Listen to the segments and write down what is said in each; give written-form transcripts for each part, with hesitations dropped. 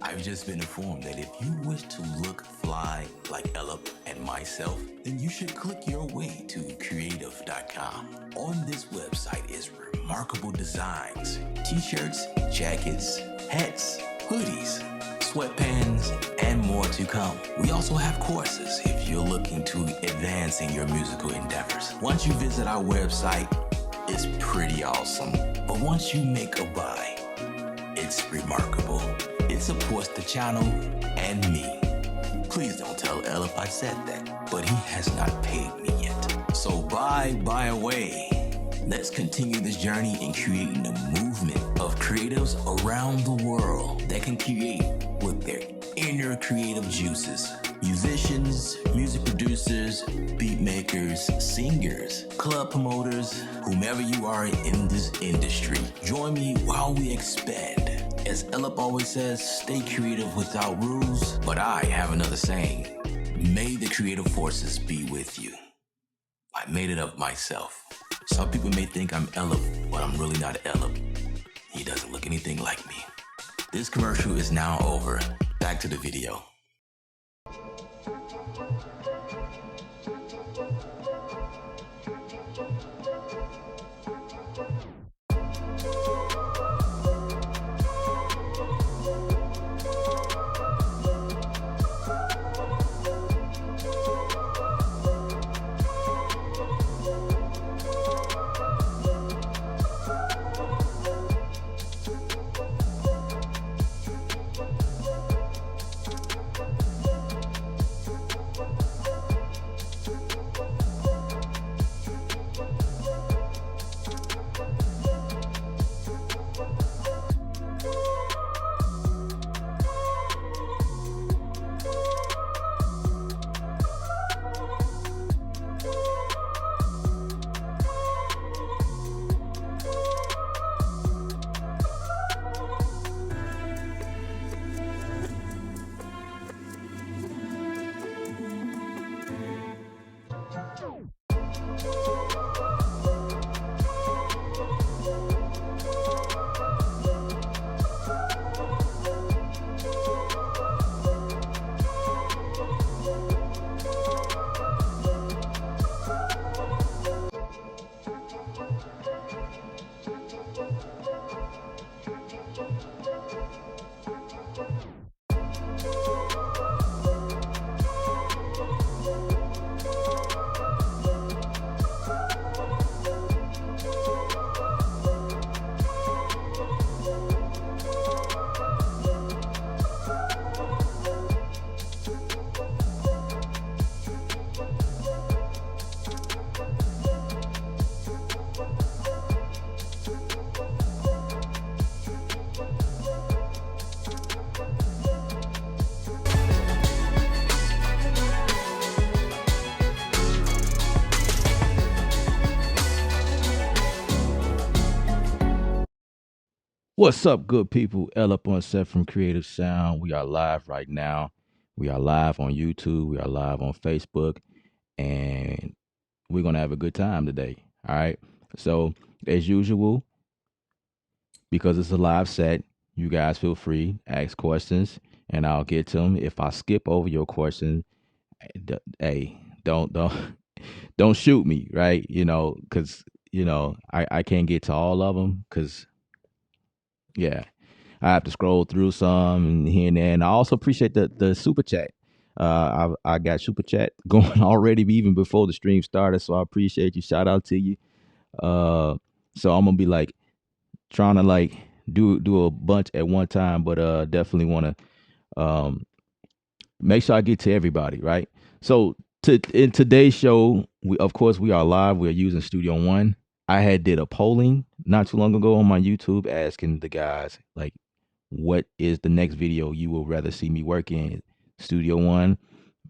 I've just been informed that if you wish to look fly like Ella and myself, then you should click your way to creative.com. On this website is remarkable designs, t-shirts, jackets, hats, hoodies, sweatpants, and more to come. We also have courses if you're looking to advance in your musical endeavors. Once you visit our website, it's pretty awesome. But once you make a buy, it's remarkable. It supports the channel and me. Please don't tell Elif I said that, but he has not paid me yet. So buy away. Let's continue this journey in creating a movement of creatives around the world that can create with their inner creative juices. Musicians, music producers, beat makers, singers, club promoters, whomever you are in this industry, join me while we expand. As Elip always says, stay creative without rules, but I have another saying. May the creative forces be with you. I made it up myself. Some people may think I'm Elip, but I'm really not Elip. He doesn't look anything like me. This commercial is now over. Back to the video. What's up, good people? L up on set from Creative Sound. We are live right now. We are live on YouTube. We are live on Facebook. And we're going to have a good time today. All right. So, as usual, because it's a live set, you guys feel free to ask questions and I'll get to them. If I skip over your question, hey, don't don't shoot me, right? Because I can't get to all of them because yeah, I have to scroll through some and here and there. And I also appreciate the super chat. I got super chat going already even before the stream started, so I appreciate you. Shout out to you. So I'm gonna be like trying to like do a bunch at one time, but definitely want to make sure I get to everybody, right? So in today's show, we are live. We're using Studio One. I had did a polling not too long ago on my YouTube asking the guys like, what is the next video you will rather see me work in? Studio One,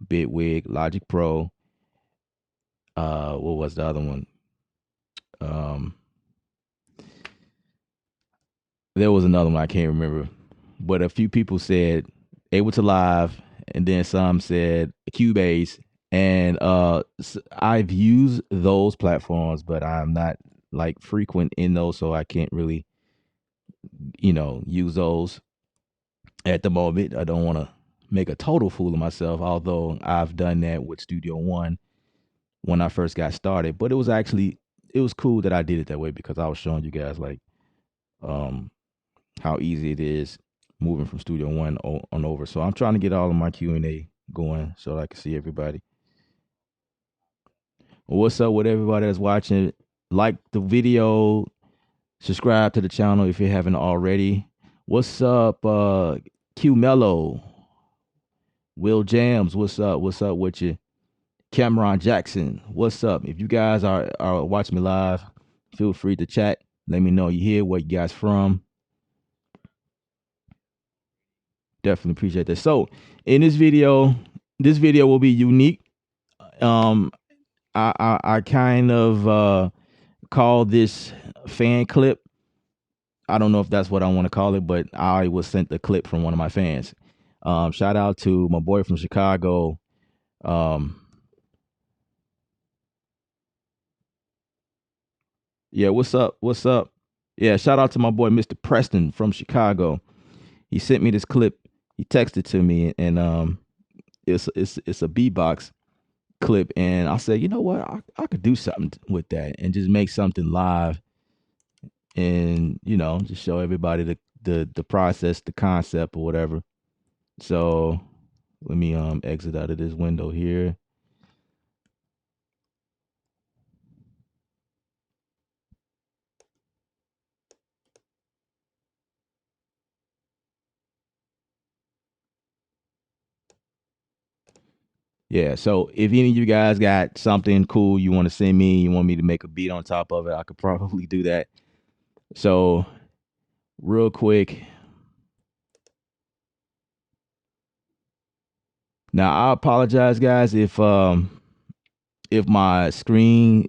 Bitwig, Logic Pro. What was the other one? There was another one I can't remember, but a few people said Ableton Live, and then some said Cubase. And I've used those platforms, but I'm not like frequent in those, so I can't really, use those. at the moment. I don't want to make a total fool of myself, although I've done that with Studio One when I first got started. But it was cool that I did it that way because I was showing you guys like um how easy it is moving from Studio One on over. So I'm trying to get all of my Q&A going so that I can see everybody. What's up with everybody that's watching? Like the video, subscribe to the channel if you haven't already. What's up, Q Mello, Will Jams? What's up? What's up with you? Cameron Jackson, what's up? If you guys are watching me live, feel free to chat. Let me know you here, where you guys from. Definitely appreciate that. So in this video will be unique. Um, I kind of call this fan clip. I don't know if that's what I want to call it, but I was sent the clip from one of my fans. Shout out to my boy from Chicago. Um, yeah, what's up? What's up? Yeah, shout out to my boy Mr. Preston from Chicago. He sent me this clip. He texted to me, and it's a beatbox clip, and I said, you know what, I could do something with that and just make something live, and just show everybody the process, the concept, or whatever. So let me exit out of this window here. Yeah. So if any of you guys got something cool you want to send me, you want me to make a beat on top of it, I could probably do that. So real quick. Now I apologize, guys, if my screen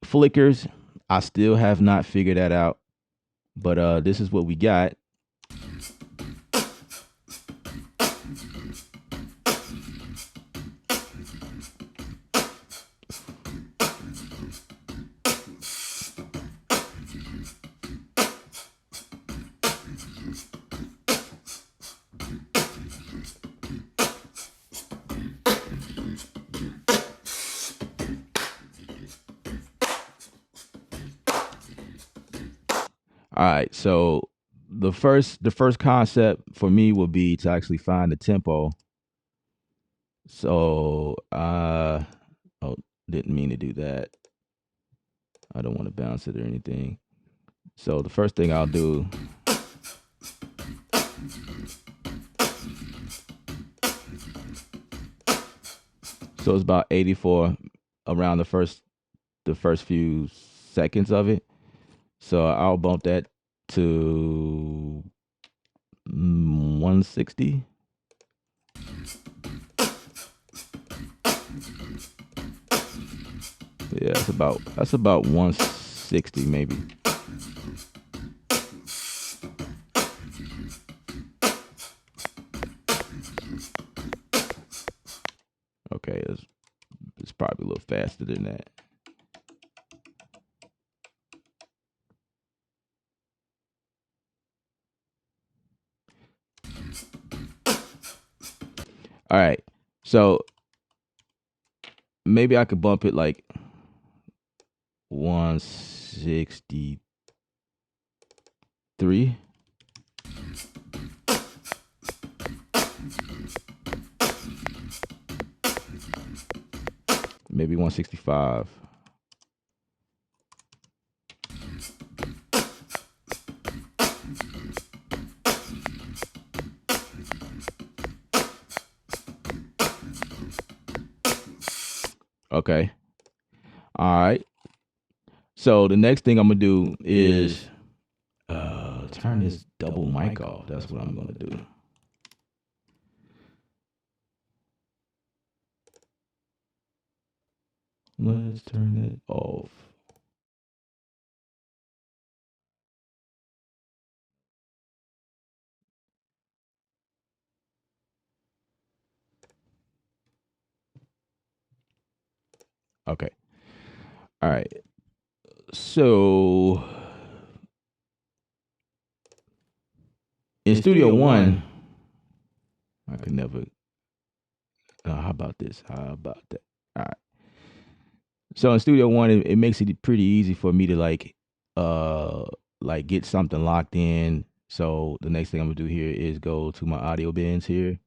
flickers. I still have not figured that out. But this is what we got. All right, so the first concept for me would be to actually find the tempo. So oh, didn't mean to do that. I don't want to bounce it or anything. So the first thing I'll do, so it's about 84 around the first few seconds of it. So I'll bump that to 160. Yeah, that's about 160 maybe. Okay, it's probably a little faster than that. All right. So maybe I could bump it like 163. Maybe 165. Okay. All right. So the next thing I'm gonna do is turn this double mic off. That's what I'm gonna do. Let's turn it off. Okay. All right. So in Studio One, can never. How about this? How about that? All right. So in Studio One, it makes it pretty easy for me to uh, get something locked in. So the next thing I'm gonna do here is go to my audio bins here,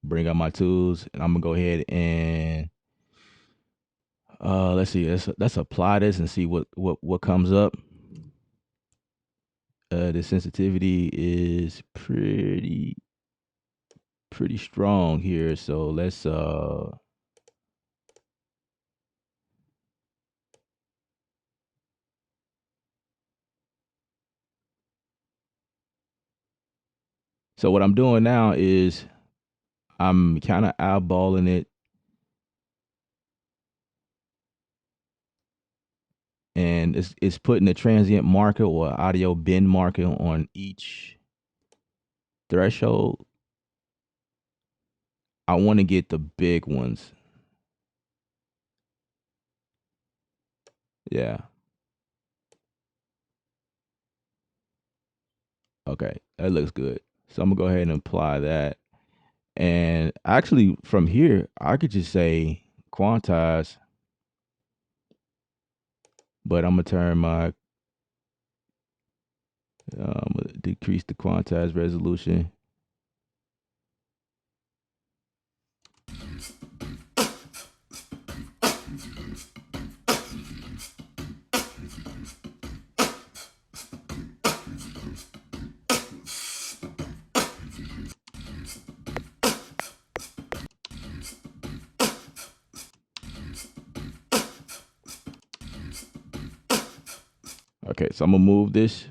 bring out my tools, and I'm gonna go ahead and let's see, let's apply this and see what comes up. The sensitivity is pretty strong here. So let's so what I'm doing now is I'm kind of eyeballing it, and it's putting a transient marker or audio bin marker on each threshold. I want to get the big ones. Yeah. Okay. That looks good. So I'm gonna go ahead and apply that. And actually from here, I could just say quantize, but I'm gonna turn my I'm gonna decrease the quantize resolution. Okay, so I'm gonna move this.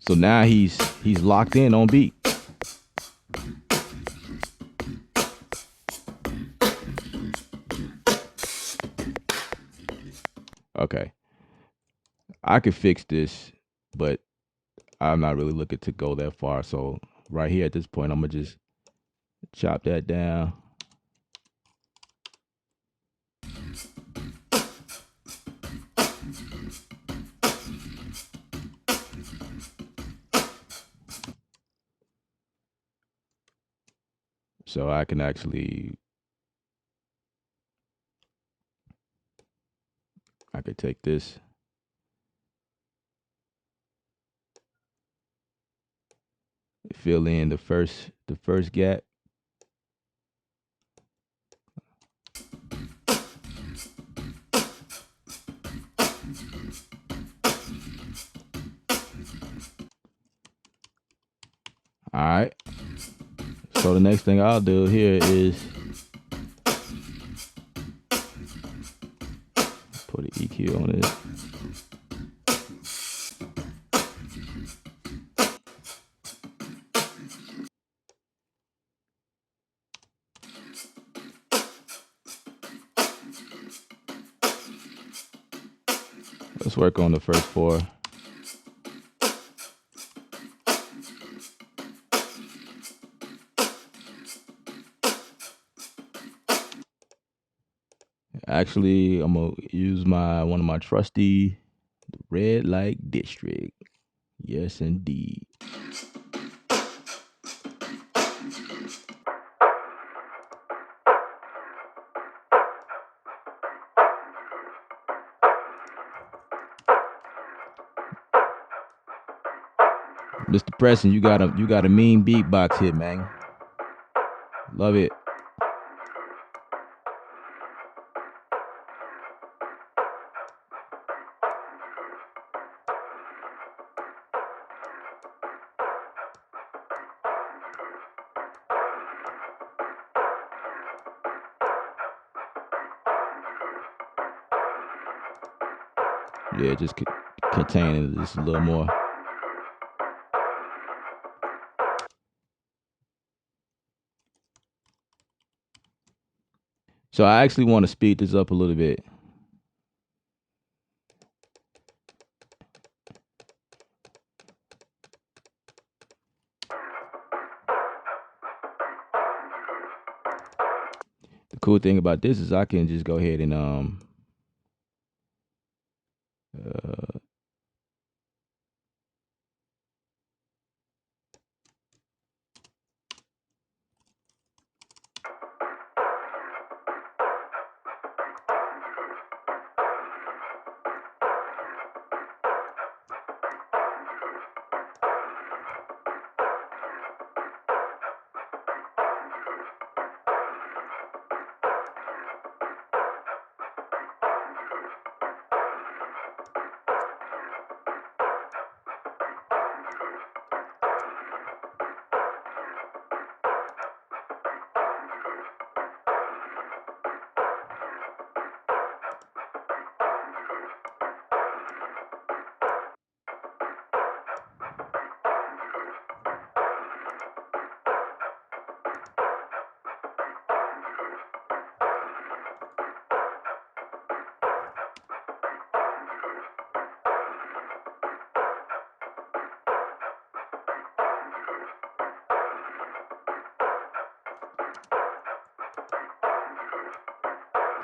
So now he's locked in on beat. Okay. I could fix this, but I'm not really looking to go that far. So right here at this point, I'm gonna just chop that down. So I can actually I could take this, fill in the first gap. All right. So the next thing I'll do here is put an EQ on this. Let's work on the first four. Actually, I'm gonna use one of my trusty red light district. Yes, indeed. Mr. Preston, you got a mean beatbox here, man. Love it. Yeah, just containing just a little more. So I actually want to speed this up a little bit. Cool thing about this is I can just go ahead and uh,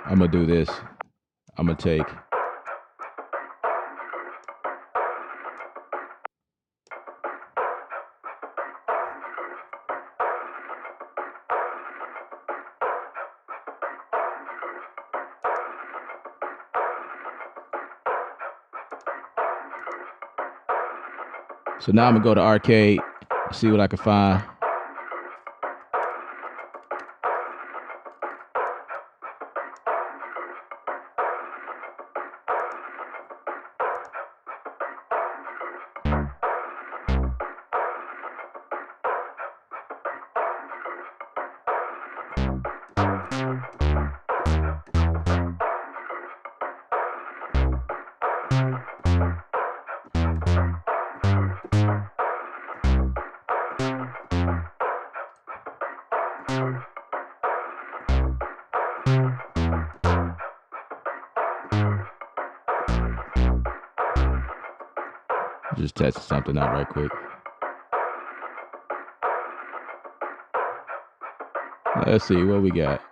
I'm gonna do this. I'm gonna take. So now I'm gonna go to arcade, see what I can find. Just testing something out right quick. Let's see what we got.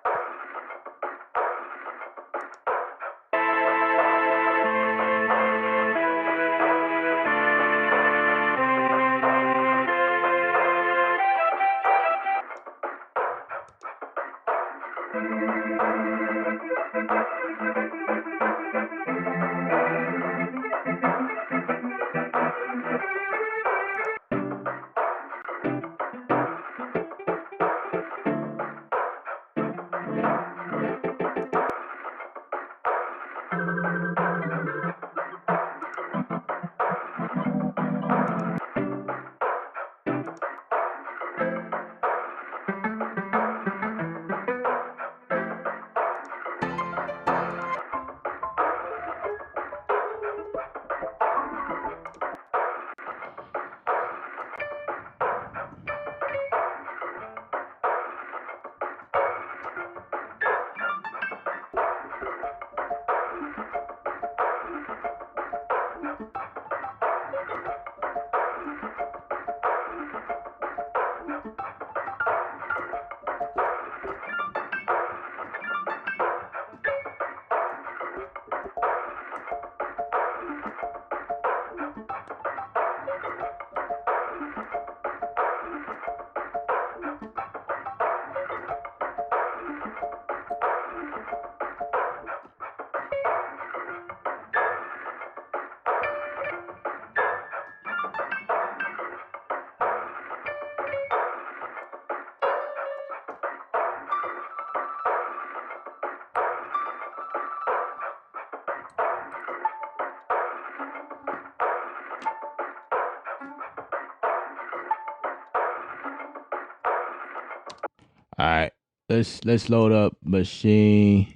All right, let's load up machine.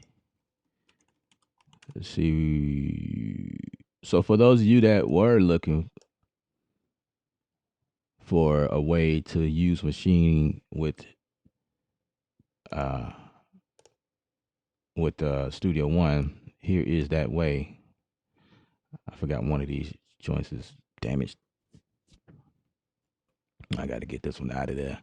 Let's see. So for those of you that were looking for a way to use machine uh with Studio One, here is that way. I forgot one of these joints is damaged. I got to get this one out of there.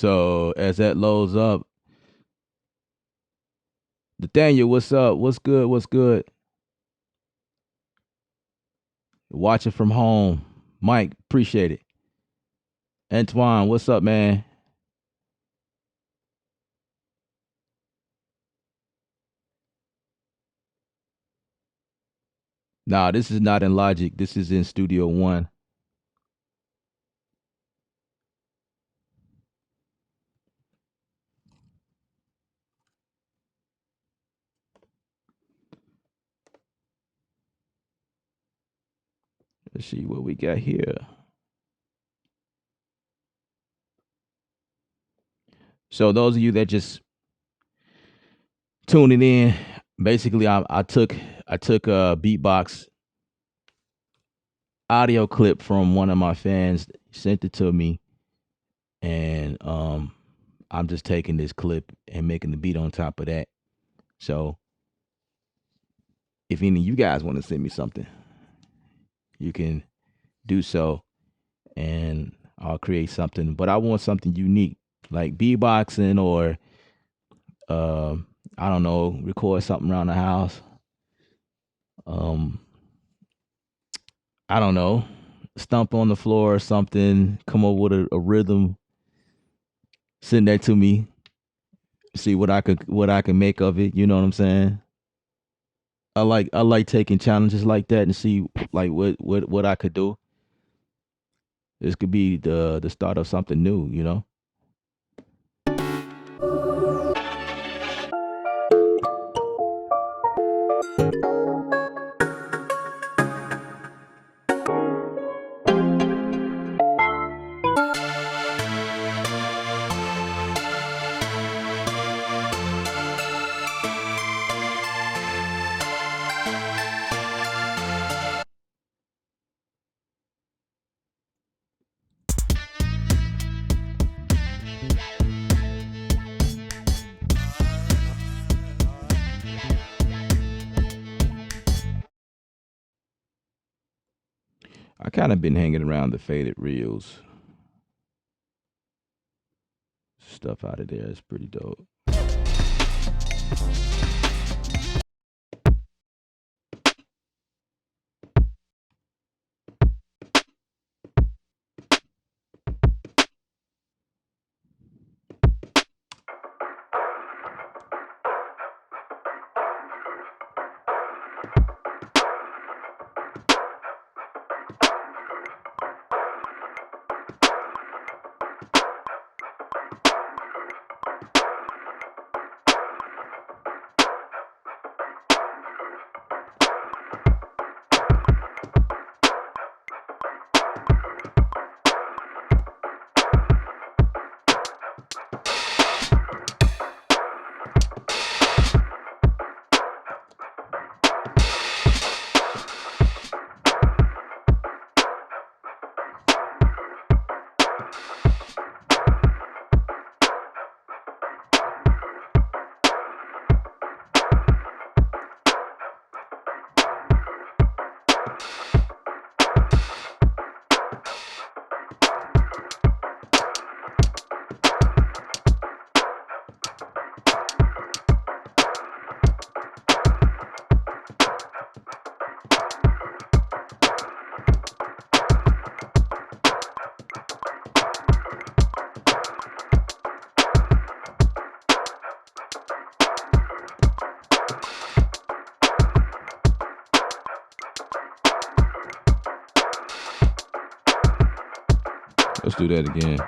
So as that loads up, Nathaniel, what's up? What's good? What's good? Watching from home. Mike, appreciate it. Antoine, what's up, man? Nah, this is not in Logic. This is in Studio One. Let's see what we got here. So those of you that just tuning in, basically I took a beatbox audio clip from one of my fans, sent it to me, and I'm just taking this clip and making the beat on top of that. So if any of you guys want to send me something, you can do so, and I'll create something. But I want something unique, like beatboxing or I don't know, record something around the house. Um, I don't know, stomp on the floor or something. Come up with a rhythm. Send that to me. See what I can make of it. You know what I'm saying? I like taking challenges like that and see like what I could do. This could be the start of something new. You know. I kind of been hanging around the faded reels stuff out of there. It's pretty dope. Let's do that again.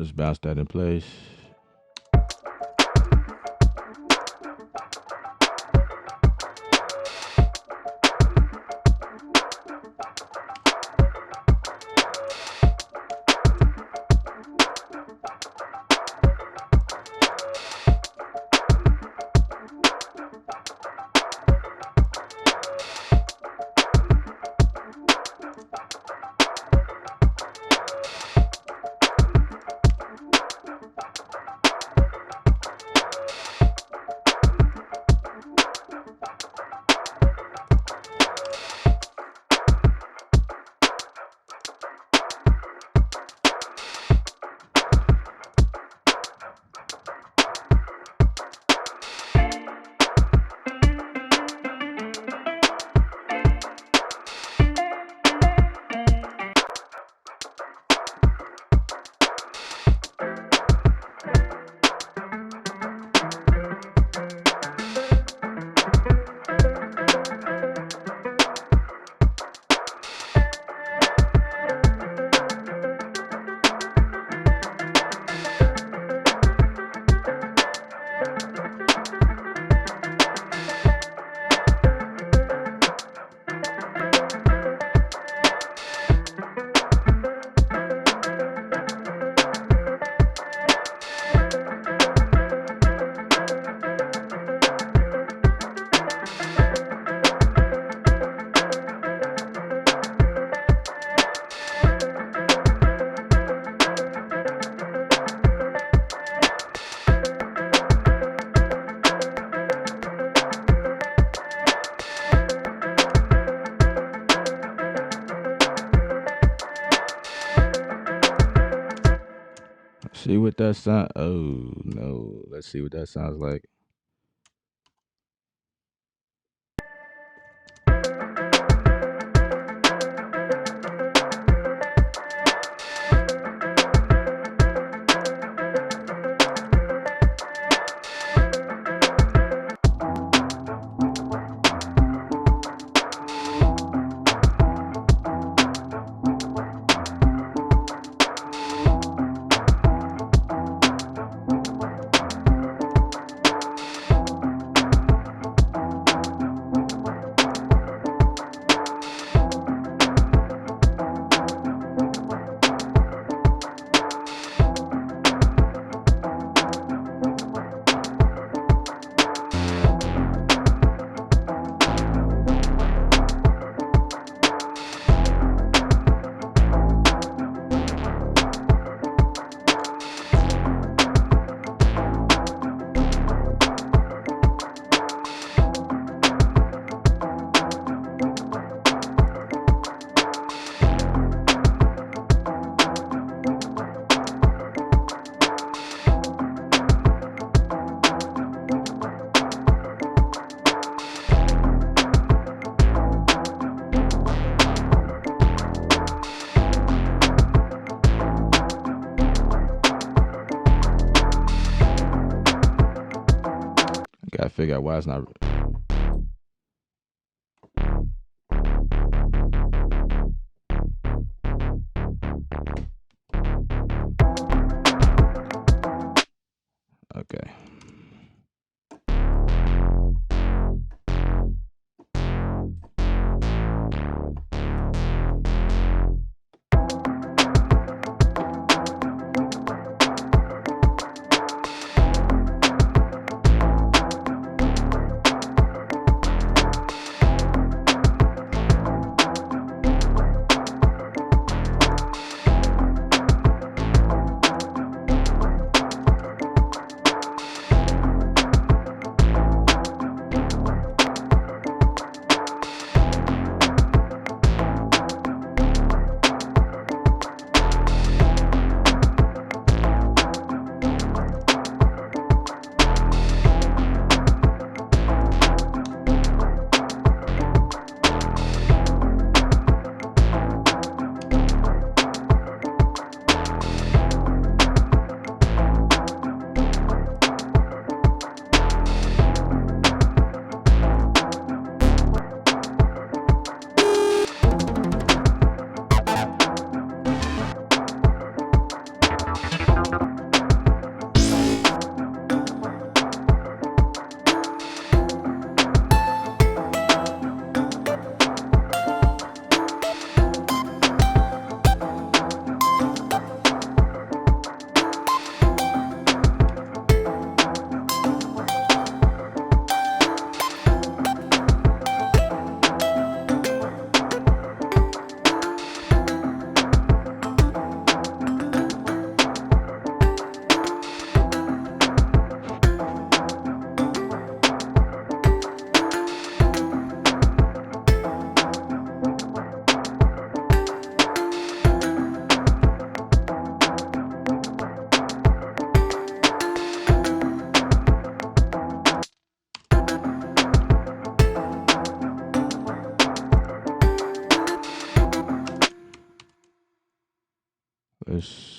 Just bounce that in place. See what that sound. Oh no. Let's see what that sounds like. Gotta figure out why it's not. Okay. Let's.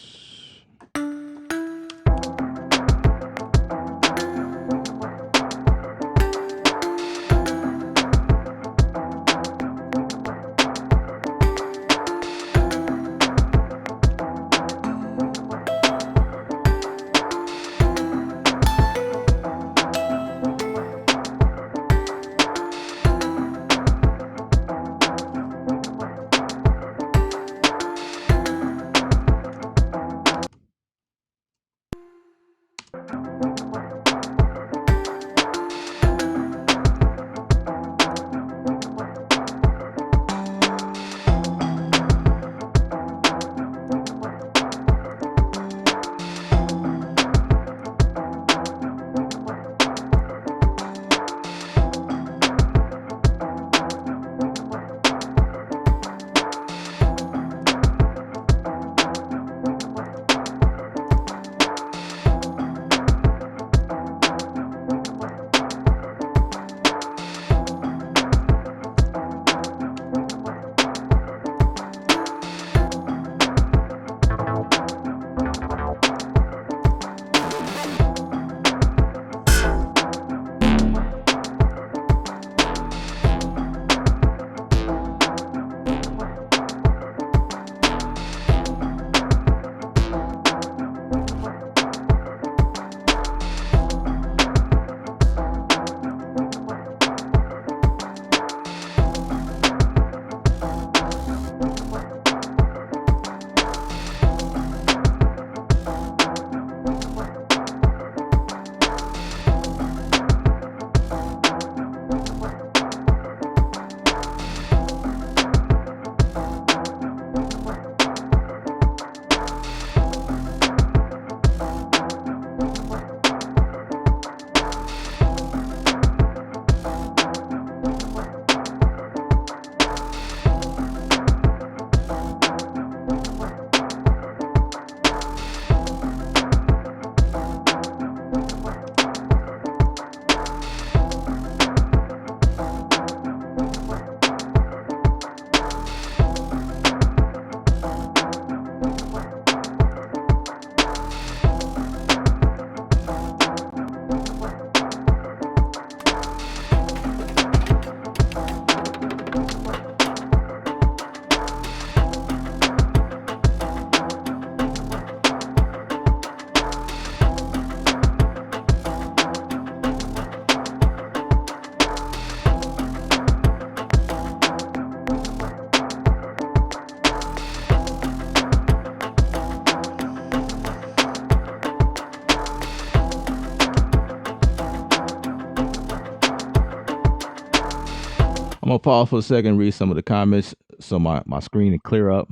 I'm gonna pause for a second, read some of the comments, so my screen can clear up.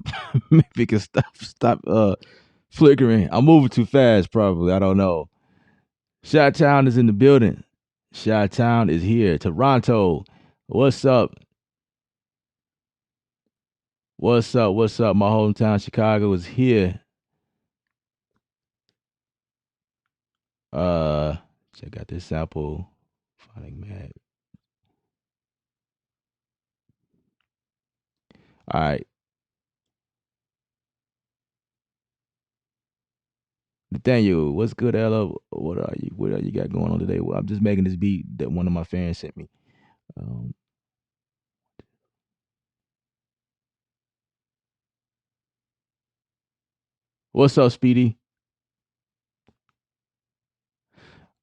Maybe it can stop flickering. I'm moving too fast, probably. I don't know. Shot Town is in the building. Shot Town is here. Toronto, what's up? What's up? What's up? My hometown, Chicago, is here. Uh, Check out this sample. Finding mad. All right, Nathaniel, what's good, Ella? What are you? What are you got going on today? Well, I'm just making this beat that one of my fans sent me. Um, what's up, Speedy?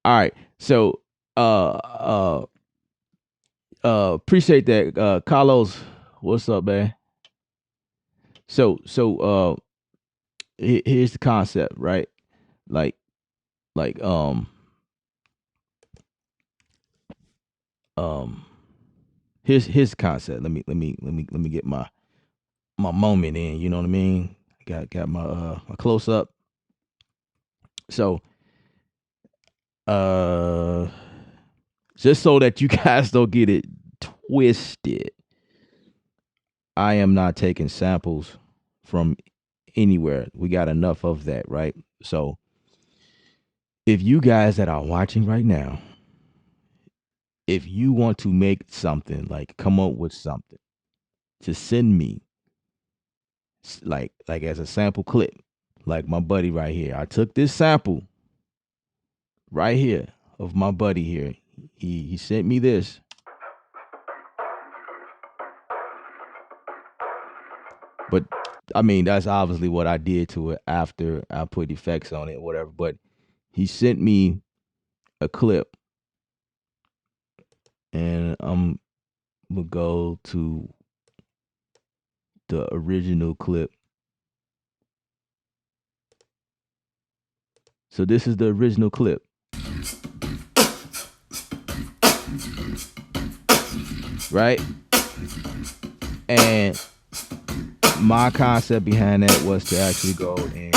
All right, so appreciate that, Carlos. What's up, man? So here's the concept, right? Like like um here's the concept. Let me get my moment in. You know what I mean? Got my close up. So uh just so that you guys don't get it twisted, I am not taking samples from anywhere. We got enough of that, right? So if you guys that are watching right now, if you want to make something, like come up with something to send me, like as a sample clip, Like my buddy right here. I took this sample right here of my buddy here. He sent me this. But I mean, that's obviously what I did to it after I put effects on it, whatever. But he sent me a clip, and I'm gonna go to the original clip. So this is the original clip, right? And my concept behind that was to actually go and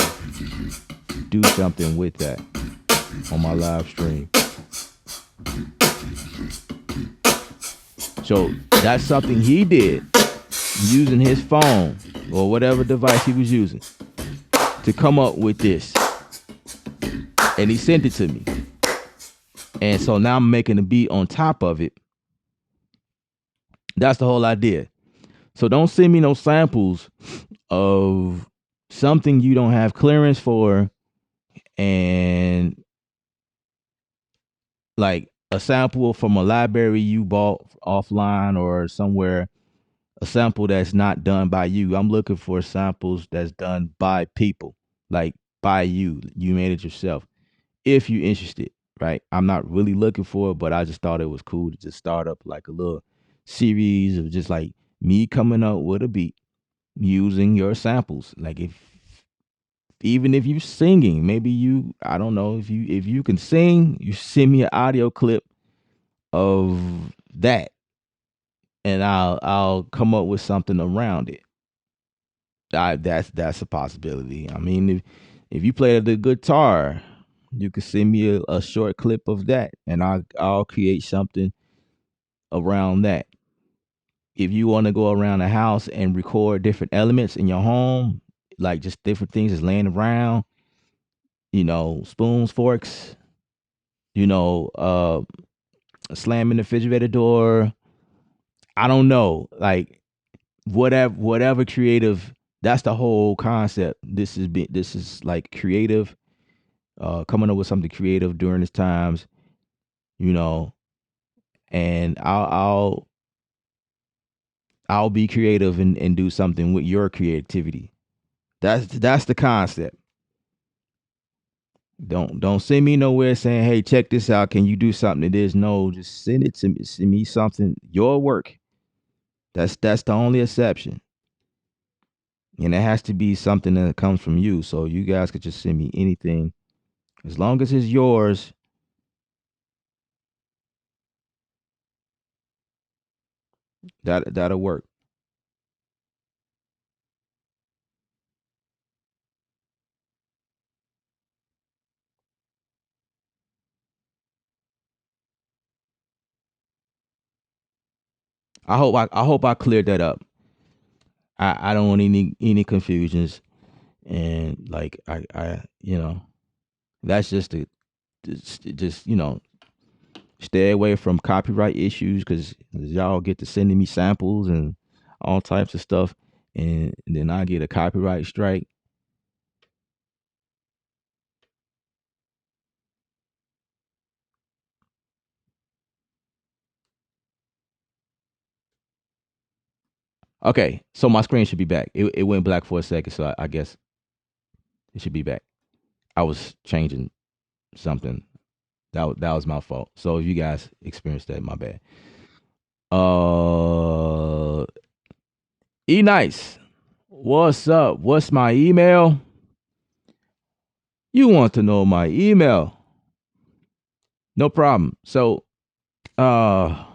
do something with that on my live stream. So that's something he did using his phone or whatever device he was using to come up with this. And he sent it to me. And so now I'm making a beat on top of it. That's the whole idea. So don't send me no samples of something you don't have clearance for, and like a sample from a library you bought offline or somewhere, a sample that's not done by you. I'm looking for samples that's done by people, like by you. You made it yourself. If you're interested, right? I'm not really looking for it, but I just thought it was cool to just start up like a little series of just like me coming up with a beat using your samples. Like if even if you singing, maybe you, I don't know, if you can sing, you send me an audio clip of that, and I'll come up with something around it. That's a possibility. I mean, if you play the guitar, you can send me a short clip of that, and I'll create something around that. If you want to go around the house and record different elements in your home, like just different things that's laying around, spoons, forks, you know, uh, slamming the refrigerator door. I don't know, like whatever creative. That's the whole concept. This is like creative, coming up with something creative during these times, you know, and I'll be creative and do something with your creativity. That's the concept. Don't send me nowhere saying, "Hey, check this out. Can you do something to this?" No, just send it to me. Send me something, your work. That's the only exception, and it has to be something that comes from you. So you guys could just send me anything as long as it's yours. That'll work. I hope I cleared that up. I don't want any confusions, and like that's just stay away from copyright issues because y'all get to sending me samples and all types of stuff, and then I get a copyright strike. Okay, so my screen should be back. It went black for a second, so I guess it should be back. I was changing something. That was my fault. So if you guys experienced that, my bad. Uh, Nice. What's up? What's my email? You want to know my email? No problem. So, uh,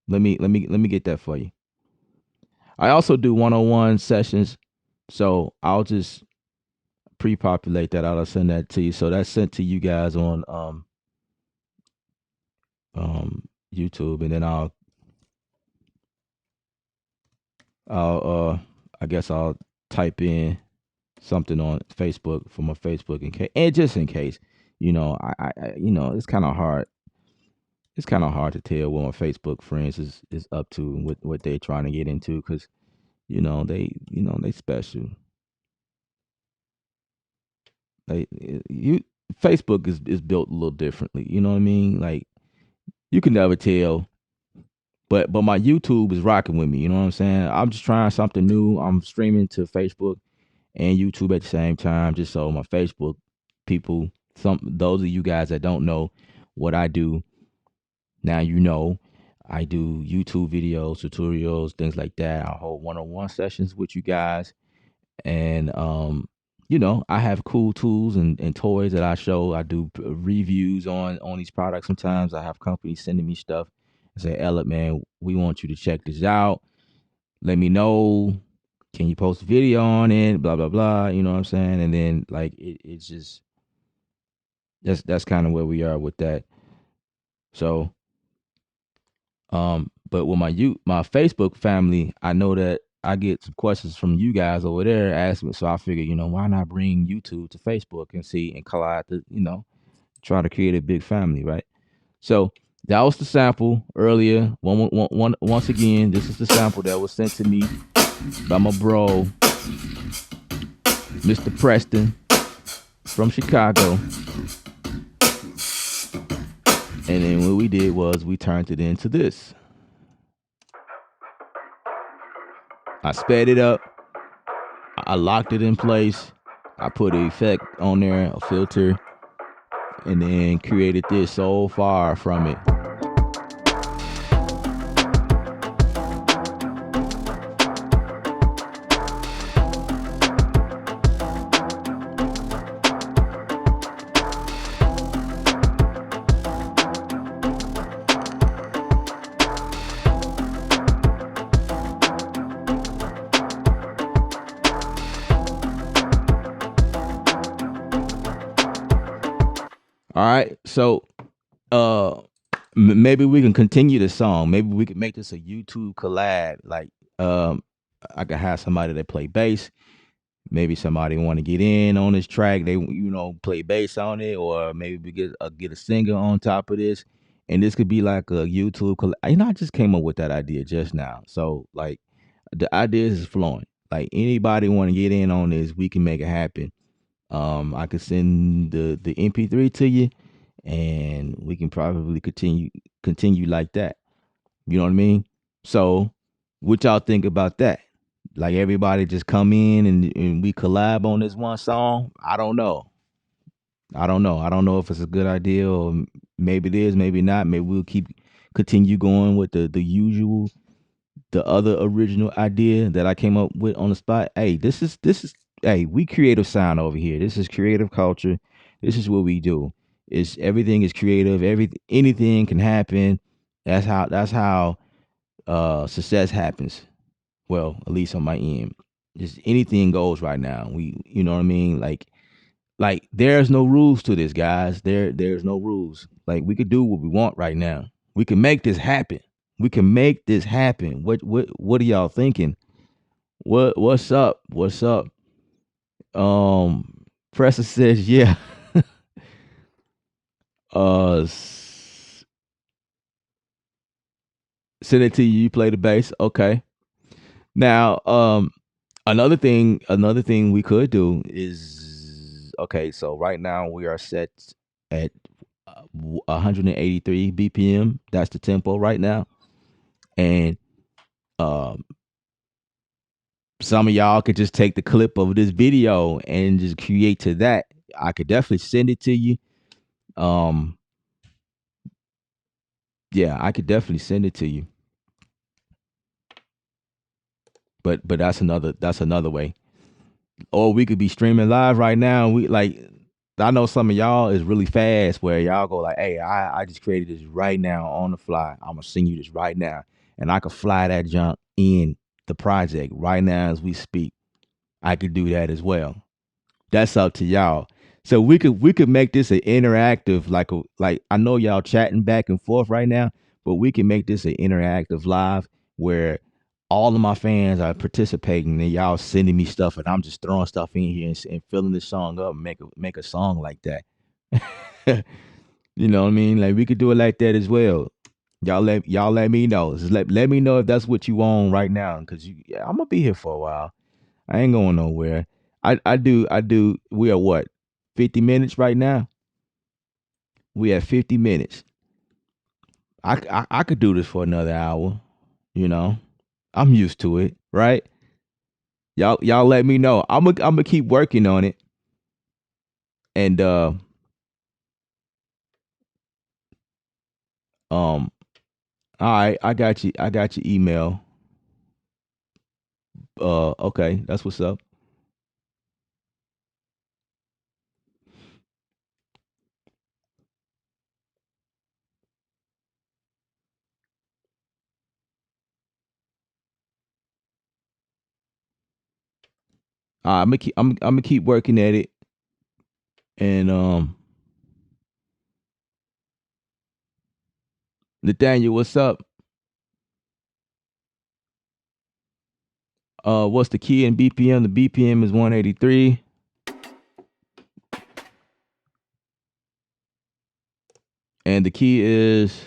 let me get that for you. I also do one-on-one sessions, so I'll just pre-populate that. I'll send that to you. So that's sent to you guys on YouTube, and then I'll I guess I'll type in something on Facebook for my Facebook in case, and just in case, it's kind of hard. It's kind of hard to tell what my Facebook friends is up to and what they're trying to get into because they special. Like you, Facebook is built a little differently. You know what I mean? Like you can never tell. But my YouTube is rocking with me. You know what I'm saying? I'm just trying something new. I'm streaming to Facebook and YouTube at the same time, just so my Facebook people, some those of you guys that don't know what I do, now you know. I do YouTube videos, tutorials, things like that. I hold one-on-one sessions with you guys, and I have cool tools and toys that I show. I do reviews on these products. Sometimes I have companies sending me stuff and say, "Ella, man, we want you to check this out. Let me know. Can you post a video on it? Blah blah blah." You know what I'm saying? And then like it's just that's kind of where we are with that. So, but with my Facebook family, I know that I get some questions from you guys over there asking me. So I figured, why not bring YouTube to Facebook and see and collide the, try to create a big family, right? So that was the sample earlier. Once again, this is the sample that was sent to me by my bro, Mr. Preston from Chicago. And then what we did was we turned it into this. I sped it up. I locked it in place. I put an effect on there, a filter, and then created this so far from it. All right. So maybe we can continue the song. Maybe we could make this a YouTube collab. Like um I could have somebody that play bass. Maybe somebody want to get in on this track. They play bass on it, or maybe we get a singer on top of this, and this could be like a YouTube. I just came up with that idea just now. So like the ideas is flowing. Like anybody want to get in on this, we can make it happen. I could send the MP3 to you, and we can probably continue like that. You know what I mean? So, what y'all think about that? Like everybody just come in and we collab on this one song? I don't know. I don't know. I don't know if it's a good idea or maybe it is, maybe not. Maybe we'll continue going with the other original idea that I came up with on the spot. Hey, this is hey, we creative sound over here. This is creative culture. This is what we do. It's everything is creative. Anything can happen. That's how success happens. Well, at least on my end. Just anything goes right now. You know what I mean? Like there's no rules to this, guys. There's no rules. Like we could do what we want right now. We can make this happen. We can make this happen. What are y'all thinking? What's up? What's up? Preston says, yeah. Send it to you. You play the bass. Okay. Now, another thing we could do is okay. So right now we are set at 183 BPM. That's the tempo right now, and um, some of y'all could just take the clip of this video and just create to that. I could definitely send it to you. Um, yeah, I could definitely send it to you. But that's another way. Or we could be streaming live right now. We like I know some of y'all is really fast where y'all go like, hey, I just created this right now on the fly. I'm gonna send you this right now. And I could fly that junk in the project right now as we speak. I could do that as well. That's up to y'all. So we could make this an interactive, like I know y'all chatting back and forth right now, but we can make this an interactive live where all of my fans are participating and y'all sending me stuff and I'm just throwing stuff in here and filling this song up and make a song like that. You know what I mean? Like we could do it like that as well. Y'all let me know. Just let me know if that's what you want right now, because I'm gonna be here for a while. I ain't going nowhere. I do. We are what? 50 minutes right now. We at 50 minutes. I could do this for another hour. You know, I'm used to it, right? Y'all let me know. I'm gonna keep working on it. And all right, I got you. I got your email. Okay, that's what's up. I'm gonna keep working at it. And Nathaniel, what's up? What's the key in BPM? The BPM is 183. And the key is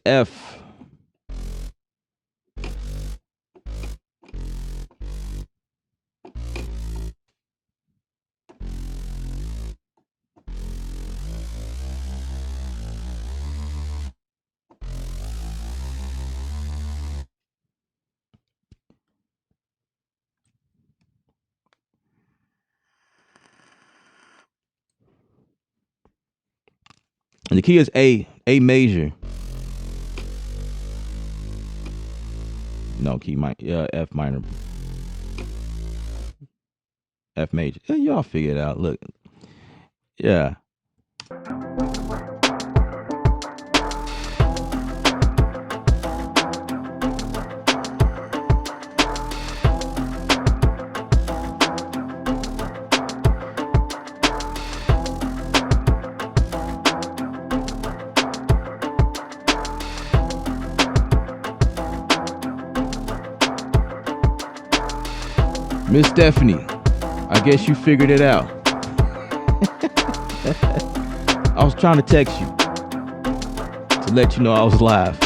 F. And the key is A major. No, F minor. F major. Yeah, y'all figure it out. Look. Yeah. Miss Stephanie, I guess you figured it out. I was trying to text you to let you know I was live.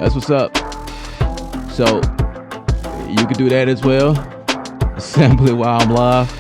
That's what's up. So you can do that as well. Sample it while I'm live.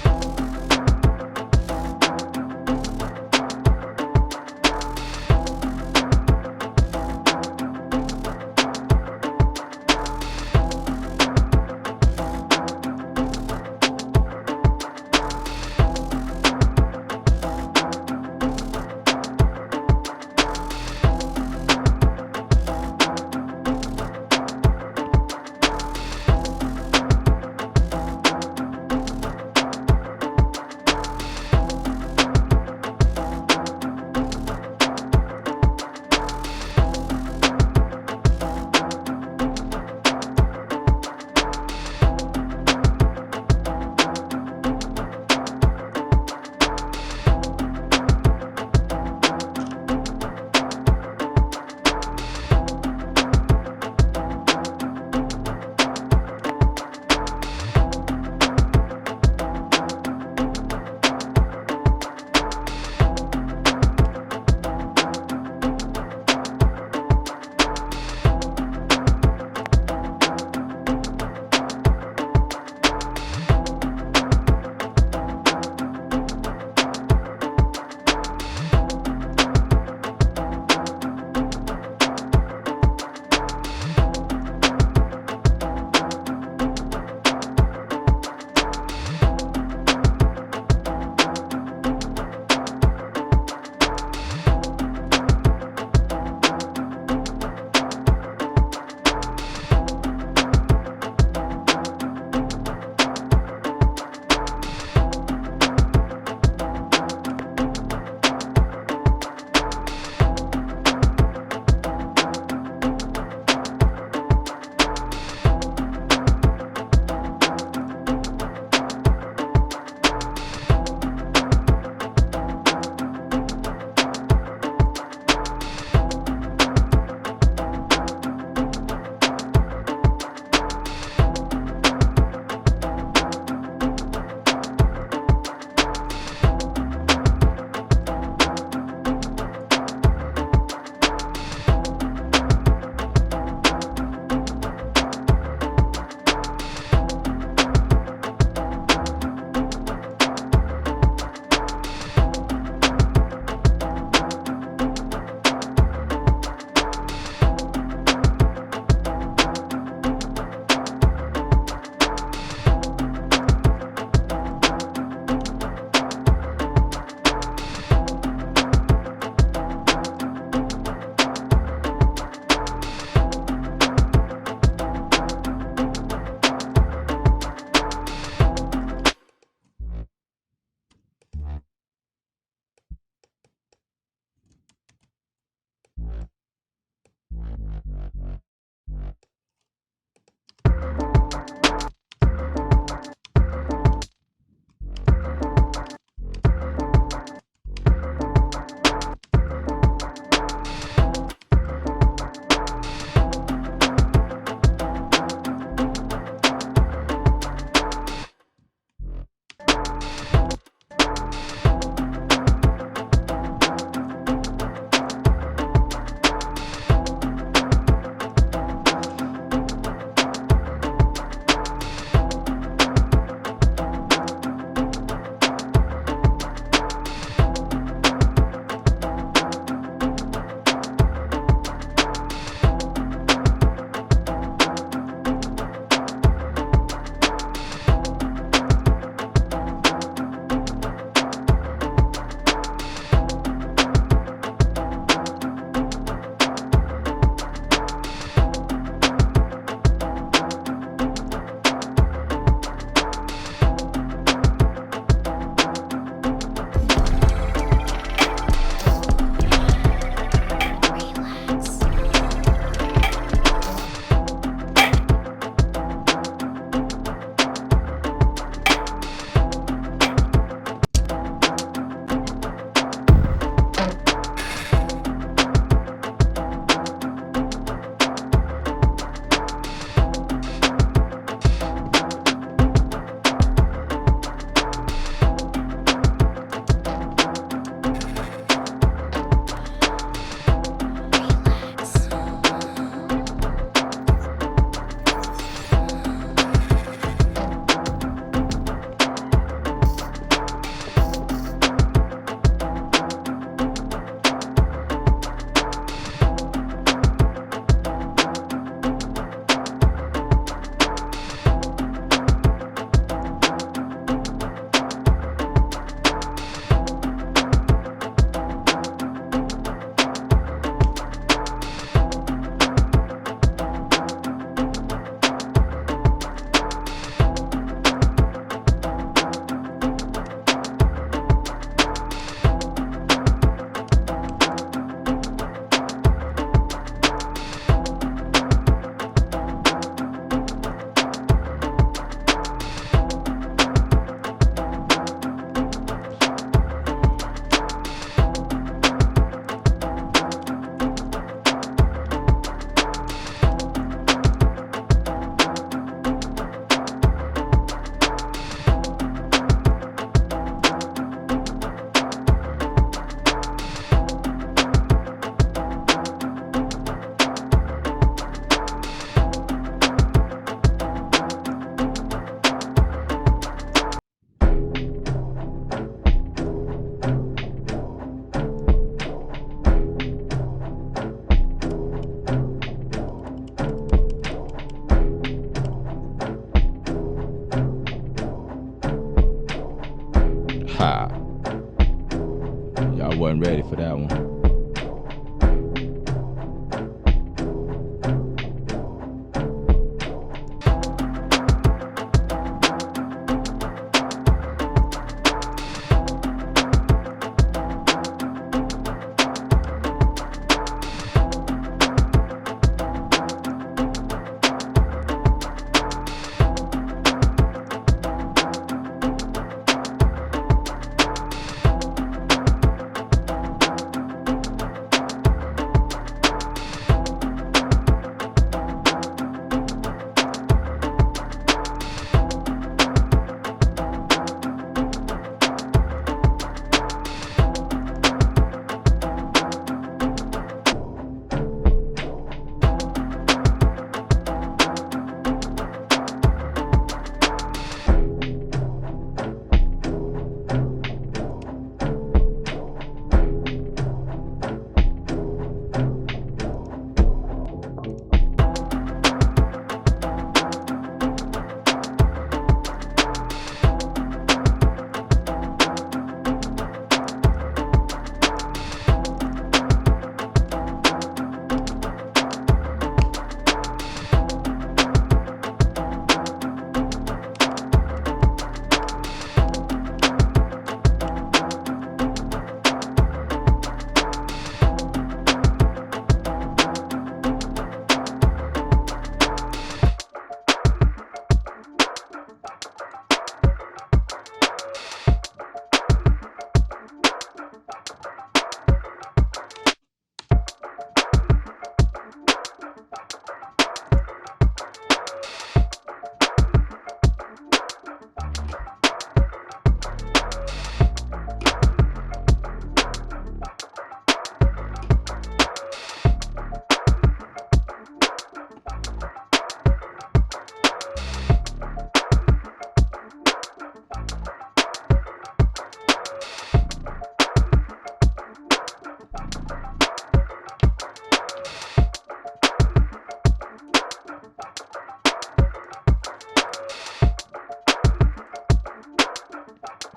ready for that one.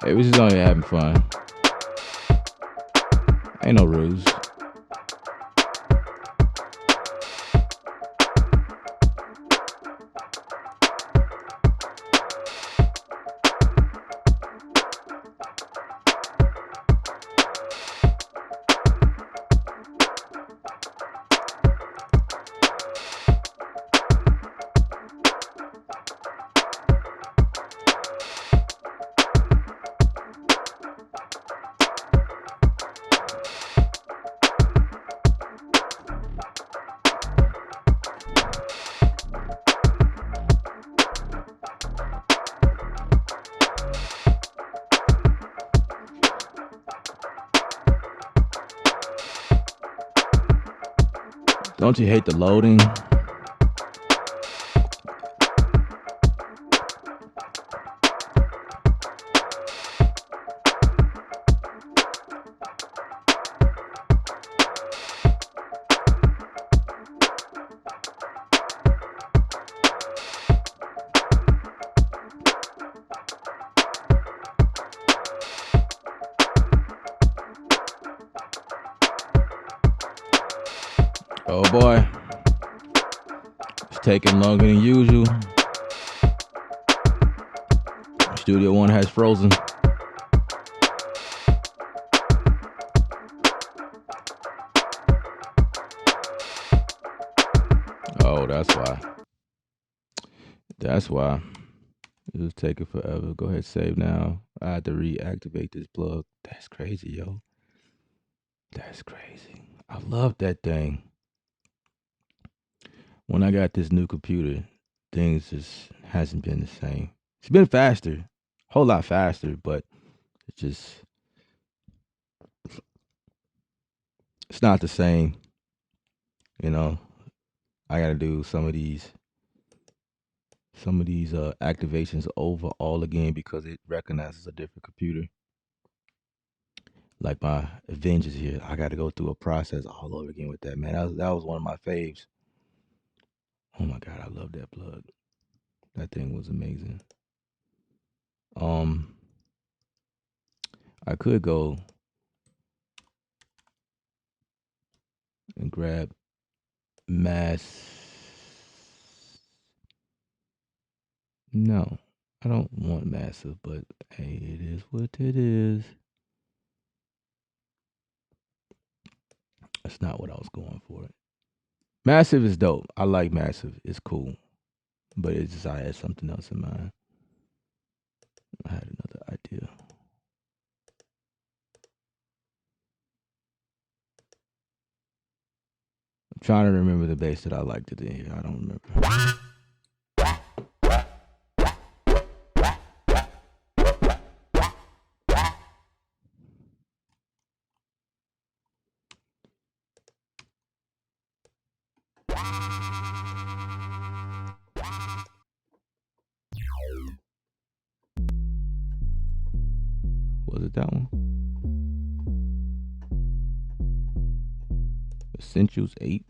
Hey, we just only having fun. Ain't no rules. Don't you hate the loading? Oh boy. It's taking longer than usual. Studio One has frozen. Oh, that's why. That's why. It was taking forever. Go ahead, save now. I had to reactivate this plug. That's crazy, yo. That's crazy. I love that thing. When I got this new computer, things just hasn't been the same. It's been faster, whole lot faster, but it's just it's not the same. You know, I got to do some of these activations over all again because it recognizes a different computer. Like my Avengers here, I got to go through a process all over again with that, man. That was one of my faves. Oh my god, I love that plug. That thing was amazing. Um, I could go and grab mass. No, I don't want massive, but hey, it is what it is. That's not what I was going for. Massive is dope. I like massive. It's cool. But it's just I had something else in mind. I had another idea. I'm trying to remember the bass that I liked it in here. I don't remember. Was it that one? Essentials 8.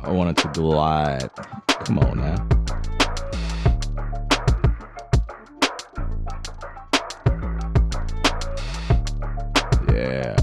I wanted to glide. Come on now. Yeah.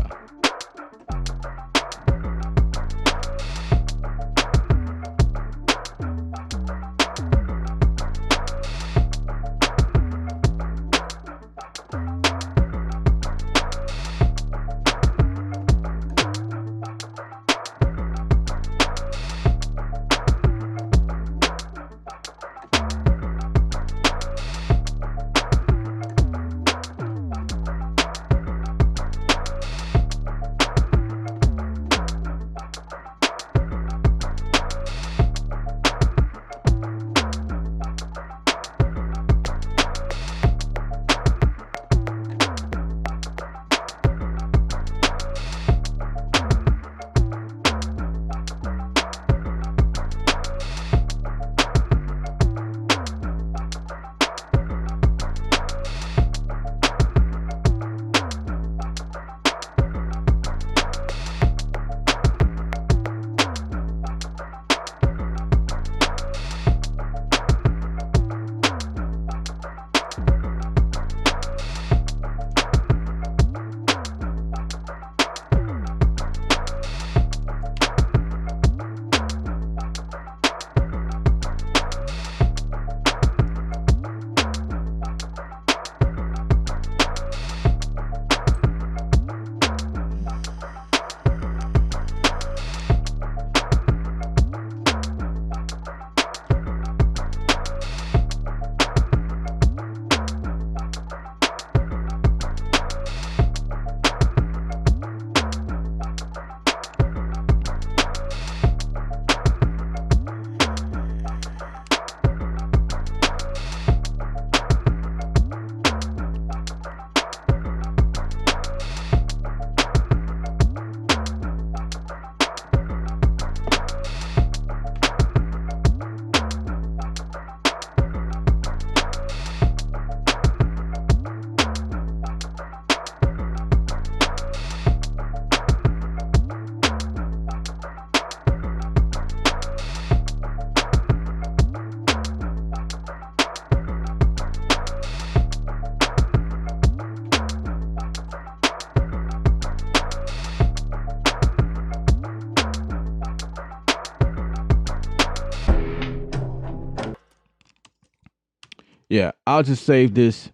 Yeah, I'll just save this.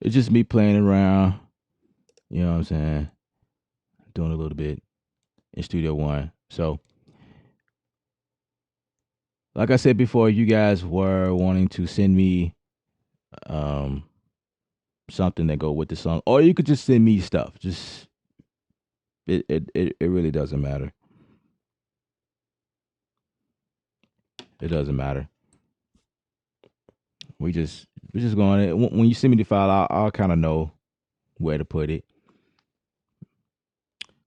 It's just me playing around. You know what I'm saying? Doing a little bit in Studio One. So, like I said before, you guys were wanting to send me um something that go with the song, or you could just send me stuff. Just it really doesn't matter. It doesn't matter. We just going. When you send me the file, I'll kind of know where to put it.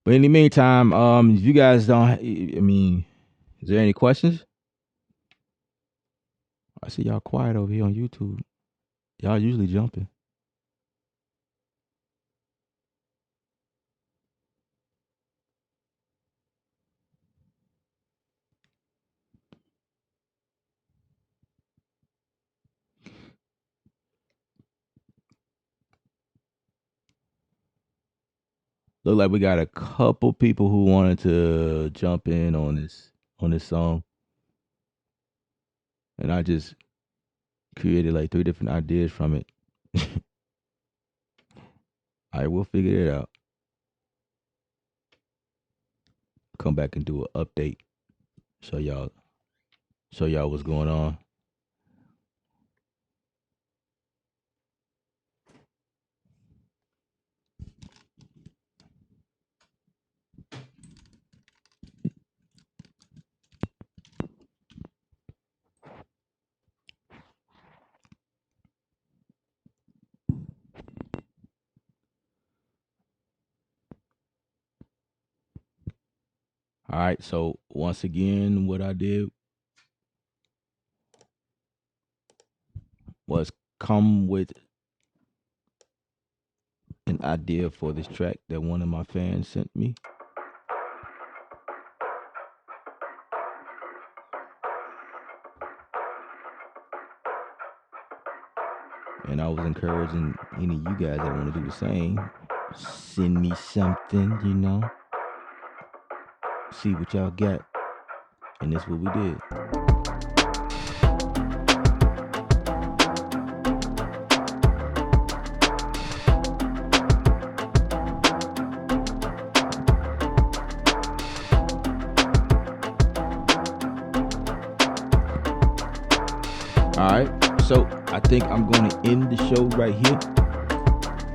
But in the meantime, if you guys don't, I mean, is there any questions? I see y'all quiet over here on YouTube. Y'all usually jumping. Look like we got a couple people who wanted to jump in on this song, and I just created like 3 different ideas from it. All right, we'll figure it out. Come back and do an update. Show y'all what's going on. All right, so once again, what I did was come with an idea for this track that one of my fans sent me. And I was encouraging any of you guys that want to do the same. Send me something, see what y'all got. And that's what we did. All right, so I think I'm going to end the show right here.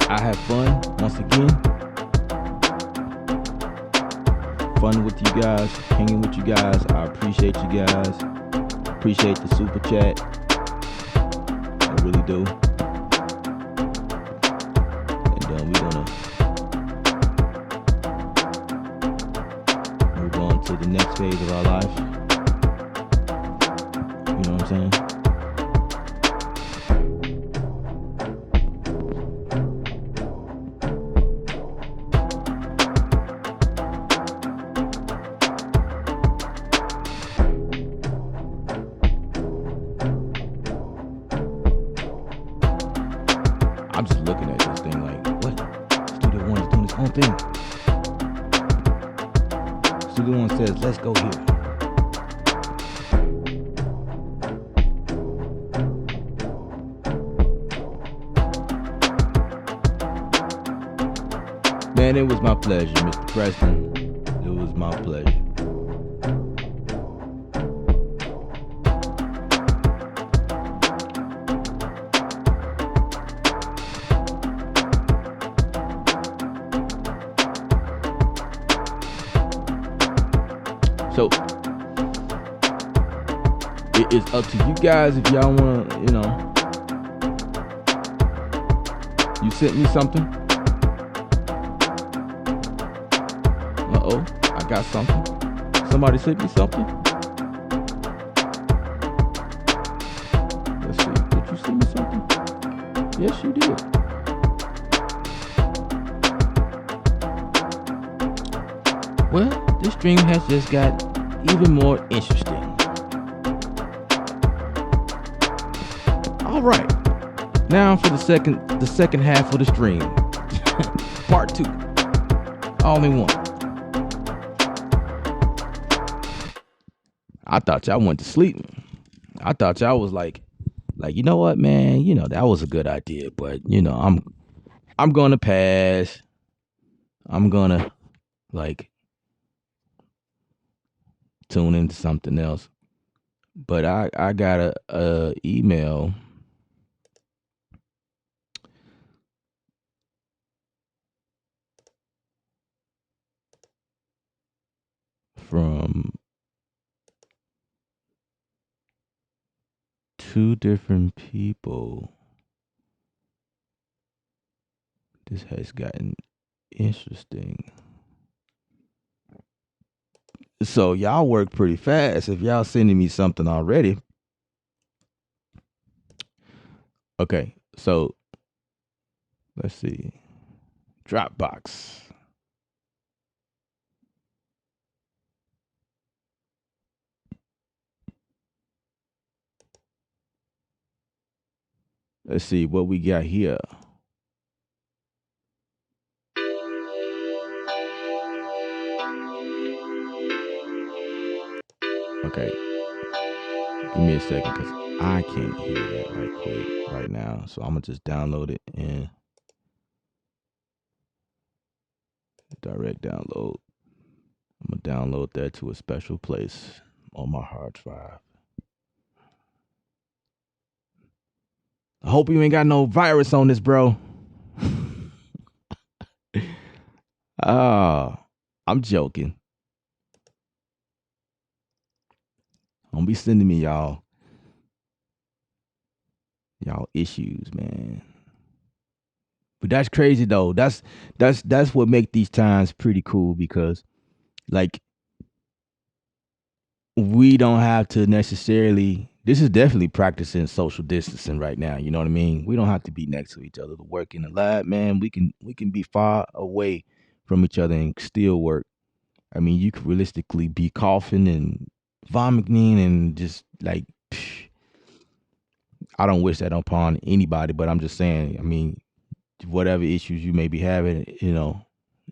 I had fun once again. Fun with you guys, hanging with you guys. I appreciate you guys. Appreciate the super chat. I really do. And we're gonna move on to the next phase of our life. You know what I'm saying? I'm just looking at this thing like, what? Studio One is doing its own thing. Studio One says, let's go here. Man, it was my pleasure, Mr. Preston. It was my pleasure. So it is up to you guys if y'all want to, you sent me something. Uh-oh, I got something. Somebody sent me something. Let's see. Did you send me something? Yes, you did. Well, this stream has just got even more interesting. All right. Now for the second half of the stream. Part 2. All in one. I thought y'all went to sleep. I thought y'all was like, you know what, man? That was a good idea, but I'm gonna pass. I'm gonna like tune into something else. But I got a email from two different people. This has gotten interesting. So y'all work pretty fast. If y'all sending me something already, okay. So let's see. Dropbox. Let's see what we got here. Okay, give me a second because I can't hear that right quick right now. So I'm gonna just download it and direct download. I'm gonna download that to a special place on my hard drive. I hope you ain't got no virus on this, bro. Ah, I'm joking. Don't be sending me y'all issues, man. But that's crazy though. That's what make these times pretty cool because like we don't have to necessarily this is definitely practicing social distancing right now, you know what I mean? We don't have to be next to each other to work in the lab, man. We can be far away from each other and still work. I mean, you could realistically be coughing and vomiting and just like psh, I don't wish that upon anybody, but I'm just saying, I mean, whatever issues you may be having, you're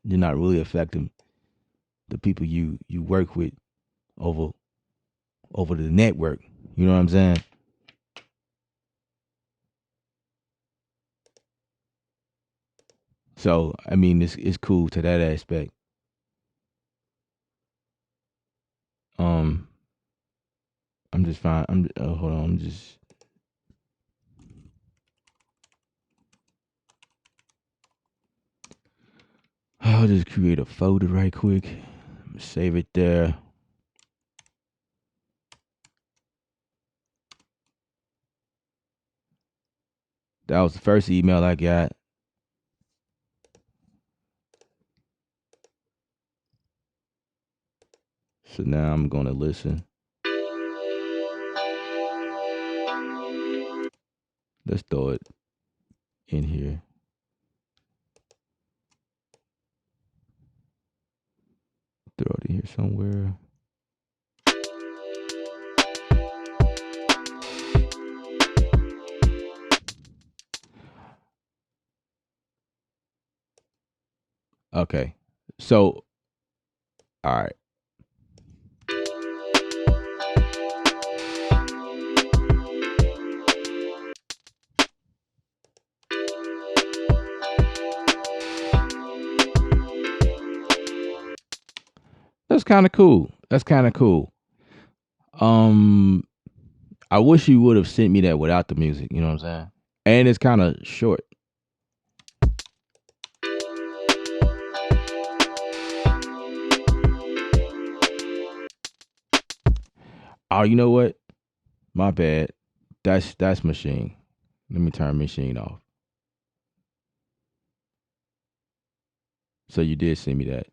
not really affecting the people you work with over over the network. You know what I'm saying? So I mean, it's cool to that aspect. Um, I'm just fine. Hold on. I'll just create a folder right quick. Save it there. That was the first email I got. So now I'm gonna listen. Let's throw it in here. Throw it in here somewhere. Okay. So, all right. That's kind of cool. That's kind of cool. Um, I wish you would have sent me that without the music. You know what I'm saying? And it's kind of short. Oh, you know what? My bad. That's machine. Let me turn machine off. So you did send me that.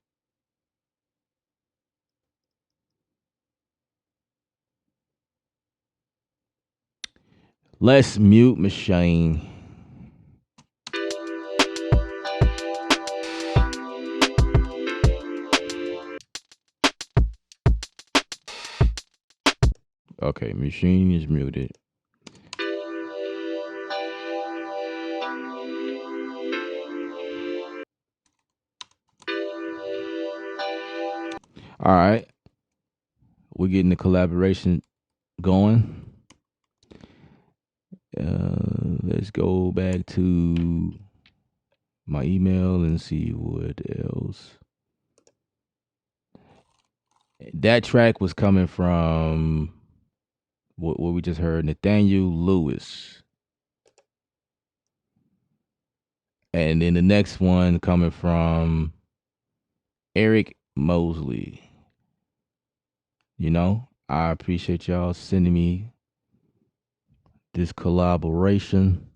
Let's mute machine. Okay, machine is muted. All right. We're getting the collaboration going. Let's go back to my email and see what else. That track was coming from what we just heard, Nathaniel Lewis. And then the next one coming from Eric Mosley. You know, I appreciate y'all sending me this collaboration.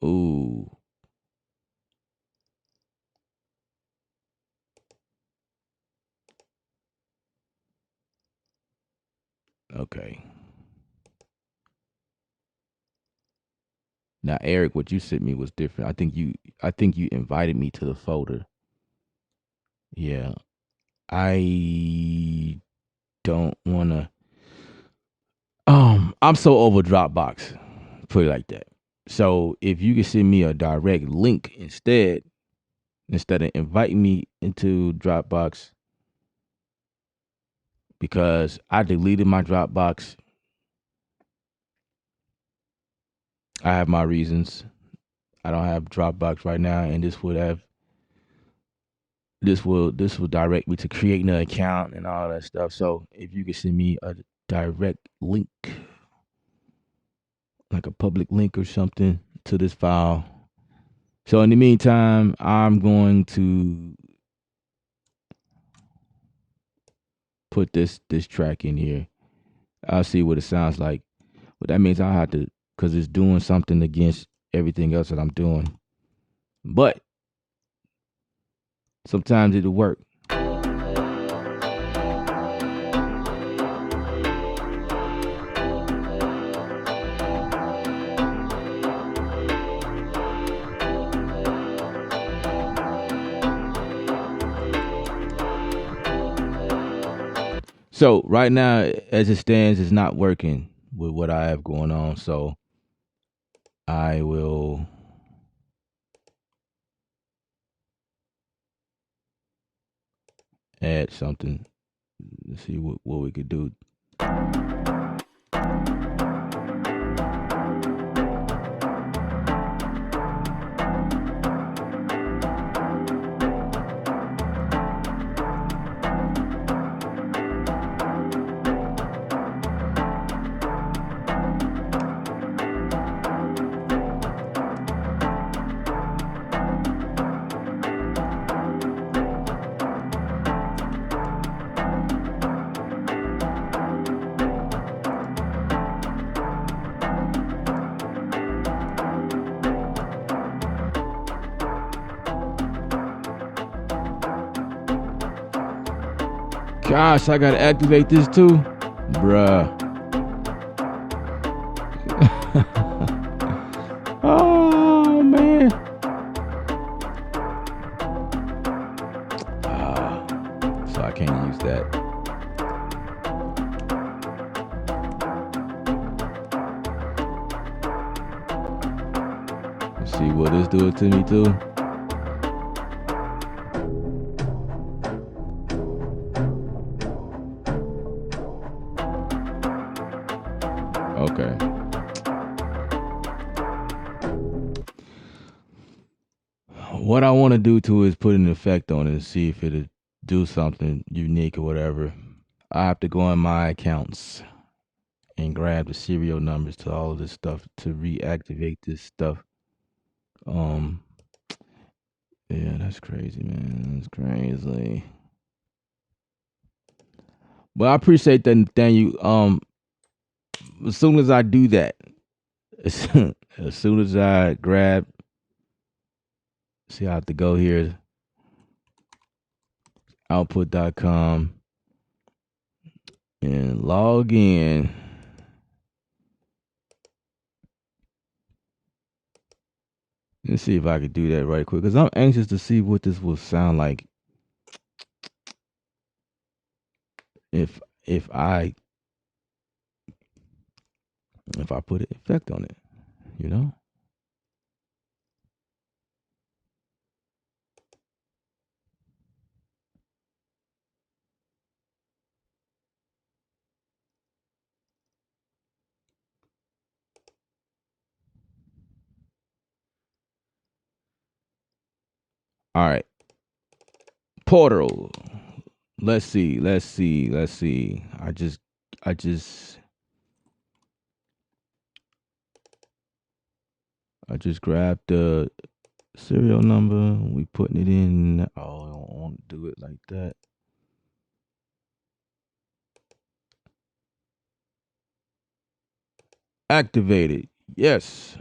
Ooh, okay. Now, Eric, what you sent me was different. I think you invited me to the folder. Yeah, I don't want to. I'm so over Dropbox. Put it like that. So if you can send me a direct link instead of inviting me into Dropbox, because I deleted my Dropbox. I have my reasons. I don't have Dropbox right now, and this will direct me to creating an account and all that stuff. So if you could send me a direct link, like a public link or something, to this file. So in the meantime, I'm going to put this track in here. I'll see what it sounds like. But that means I have to, because it's doing something against everything else that I'm doing. But sometimes it'll work. So right now, as it stands, it's not working with what I have going on. So I will add something. Let's see what we could do. Gosh, I gotta activate this too, bruh. Oh man. So I can't use that. Let's see, will this do it to me too? Okay. What I want to do too is put an effect on it and see if it'll do something unique or whatever. I have to go in my accounts and grab the serial numbers to all of this stuff to reactivate this stuff. Um, yeah, that's crazy, man. That's crazy. But I appreciate that, Nathaniel. As soon as I do that, as soon as I grab, see, I have to go here, output.com, and log in. Let's see if I could do that right quick, because I'm anxious to see what this will sound like if if I if I put an effect on it, you know. All right. Portal. Let's see. Let's see. Let's see. I just I just grabbed the serial number. We putting it in. Oh, I don't want to do it like that. Activated. Yes.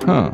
Huh.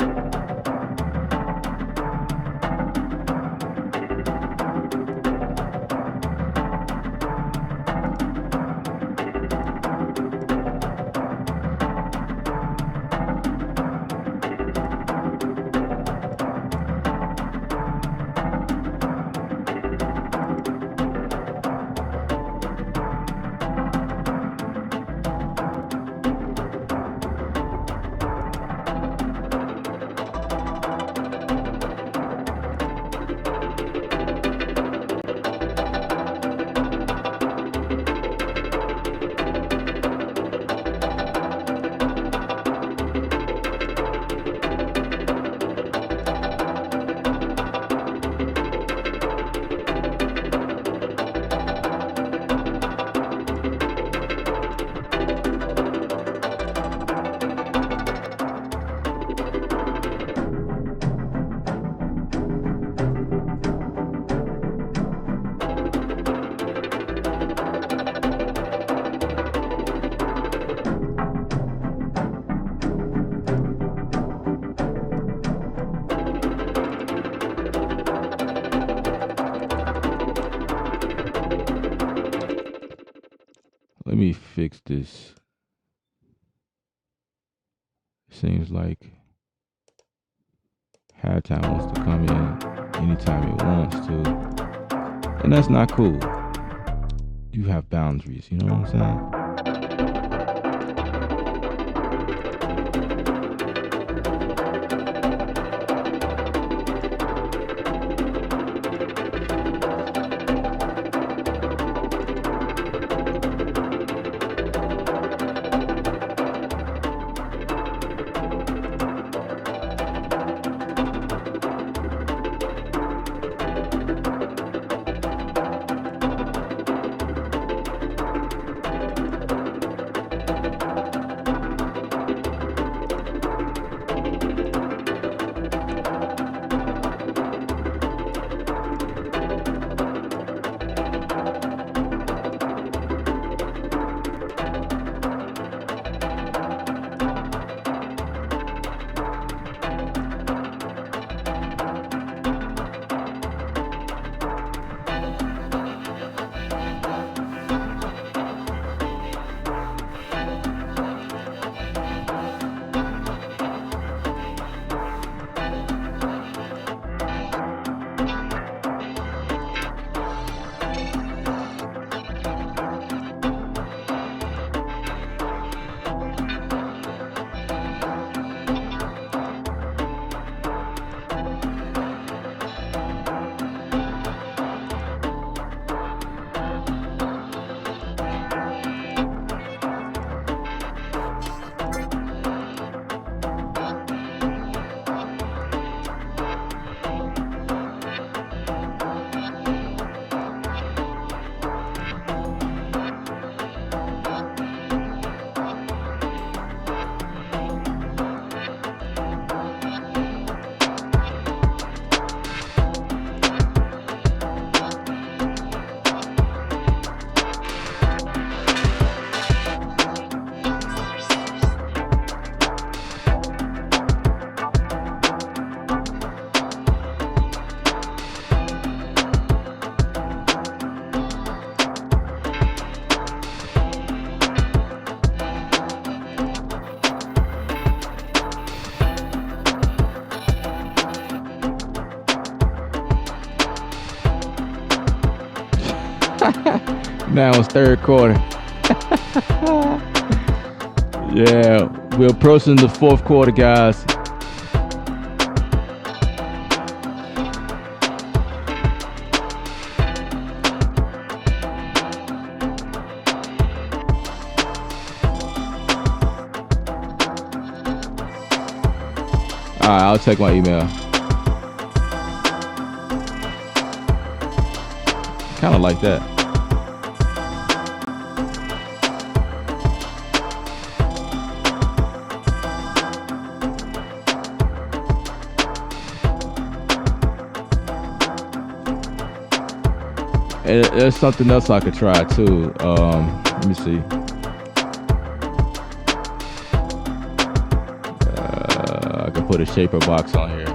Let me fix this. Seems like halftime wants to come in anytime it wants to. And that's not cool. You have boundaries, you know what I'm saying? Now it's third quarter. Yeah, we're approaching the fourth quarter, guys. right, I'll check my email. Kind of like that. And there's something else I could try too. Let me see. I could put a shaper box on here.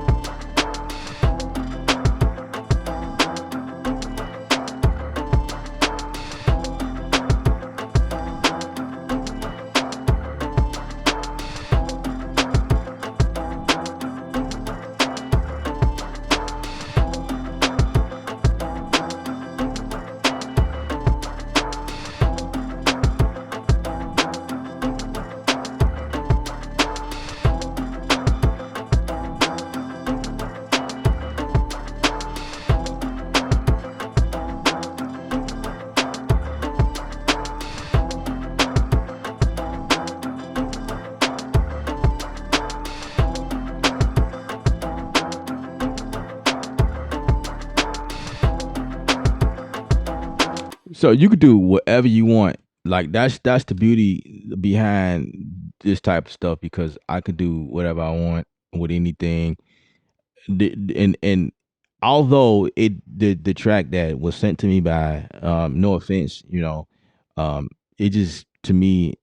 So you could do whatever you want. Like that's the beauty behind this type of stuff because I could do whatever I want with anything. And although the track that was sent to me by no offense, it just to me,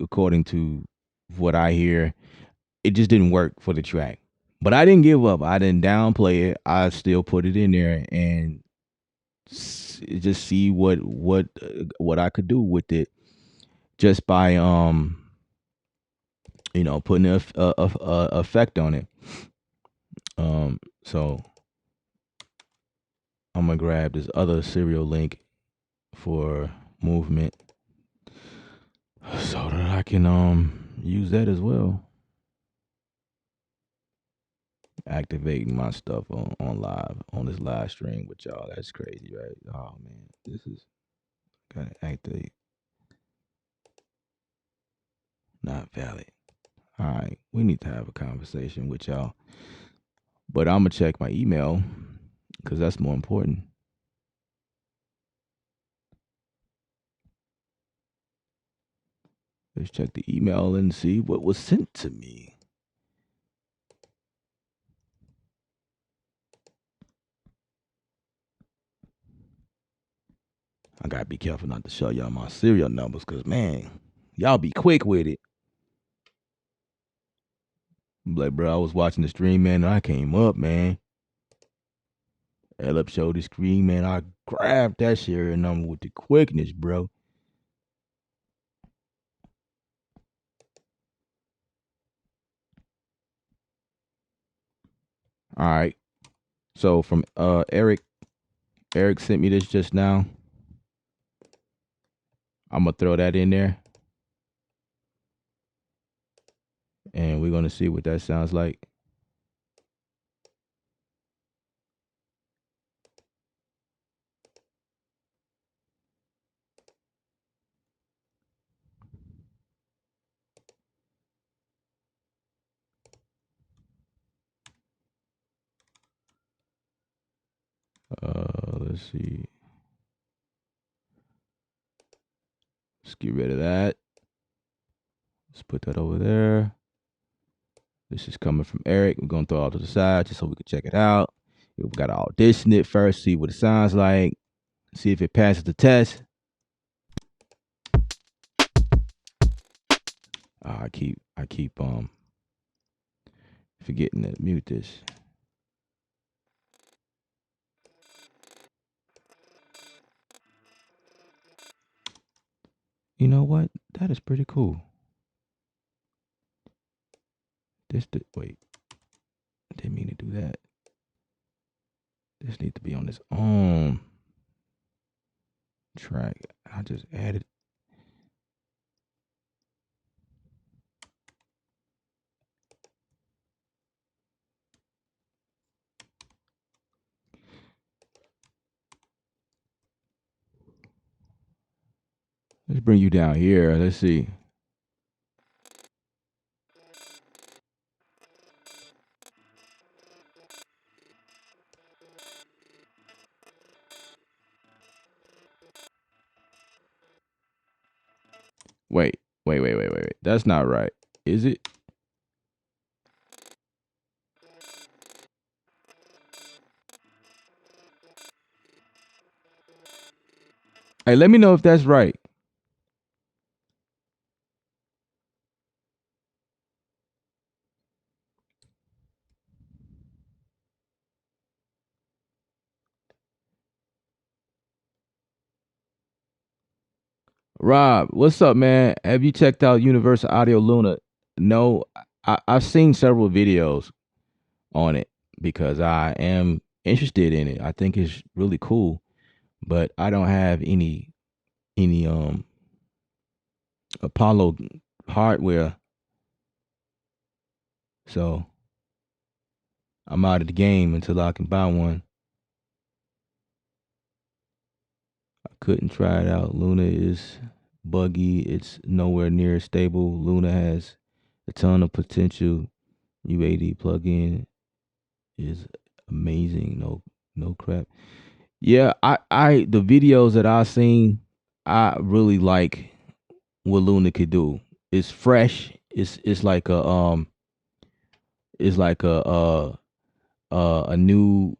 according to what I hear, it just didn't work for the track. But I didn't give up. I didn't downplay it. I still put it in there and just see what I could do with it just by putting a effect on it. So I'm gonna grab this other serial link for movement so that I can use that as well. Activating my stuff on live on this live stream with y'all. That's crazy, right? Oh man, this is gotta activate. Not valid. All right, we need to have a conversation with y'all. But I'm gonna check my email because that's more important. Let's check the email and see what was sent to me. I gotta be careful not to show y'all my serial numbers because man, y'all be quick with it. Like, bro, I was watching the stream, man, and I came up, man. Ellip showed the screen, man. I grabbed that serial number with the quickness, bro. All right. So from Eric sent me this just now. I'm gonna throw that in there. And we're gonna see what that sounds like. Let's see. Let's get rid of that. Let's put that over there. This is coming from Eric. We're gonna throw it all to the side just so we can check it out. We gotta audition it first, see what it sounds like, see if it passes the test. I keep forgetting to mute this. You know what? That is pretty cool. Wait. I didn't mean to do that. This needs to be on its own track. I just added. Let's bring you down here. Let's see. Wait, wait. That's not right. Is it? Hey, let me know if that's right. Rob, what's up, man? Have you checked out Universal Audio Luna? No, I've seen several videos on it because I am interested in it. I think it's really cool, but I don't have any Apollo hardware, so I'm out of the game until I can buy one. I couldn't try it out. Luna is buggy. It's nowhere near stable. Luna has a ton of potential. UAD plugin is amazing. No crap. Yeah, I the videos that I've seen, I really like what Luna could do. It's fresh. It's like a new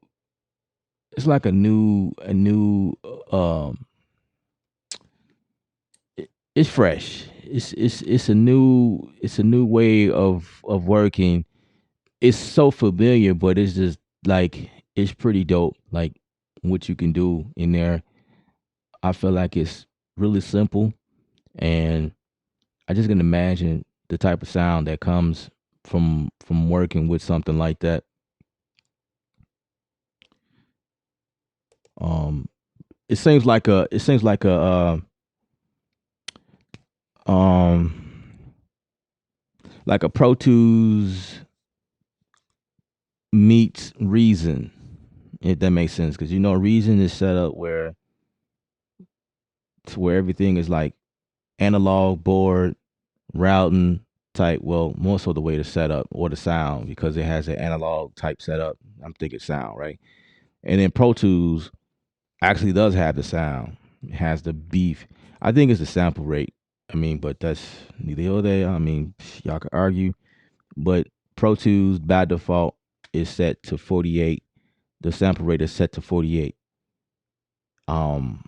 it's like a new it's fresh. It's a new way of working. It's so familiar, but it's just like it's pretty dope. Like what you can do in there. I feel like it's really simple, and I just can imagine the type of sound that comes from working with something like that. Um, it seems like a Pro Tools meets Reason, if that makes sense. Because Reason is set up where everything is like analog board routing type. Well, more so the way to set up or the sound because it has an analog type setup. I'm thinking sound, right? And then Pro Tools actually does have the sound. It has the beef. I think it's the sample rate. I mean, but that's neither here nor there. I mean, y'all can argue, but Pro Tools by default is set to 48. The sample rate is set to 48. Um,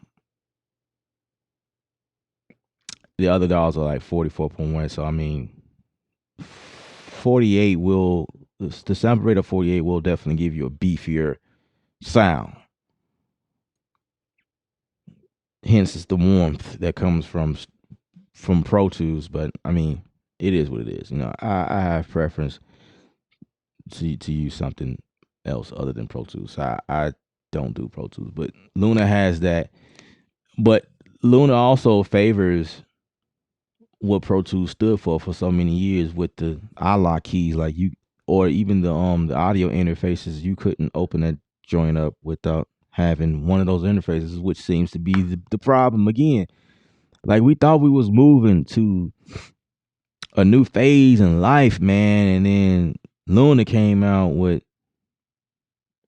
the other dolls are like 44.1. So I mean, 48 will the sample rate of 48 will definitely give you a beefier sound. Hence, it's the warmth that comes from Pro Tools. But I mean, it is what it is. I have preference to use something else other than Pro Tools. I don't do Pro Tools, but Luna has that. But Luna also favors what Pro Tools stood for so many years with the iLok keys, like you, or even the audio interfaces. You couldn't open that joint up without having one of those interfaces, which seems to be the problem again. Like we thought we was moving to a new phase in life, man, and then Luna came out with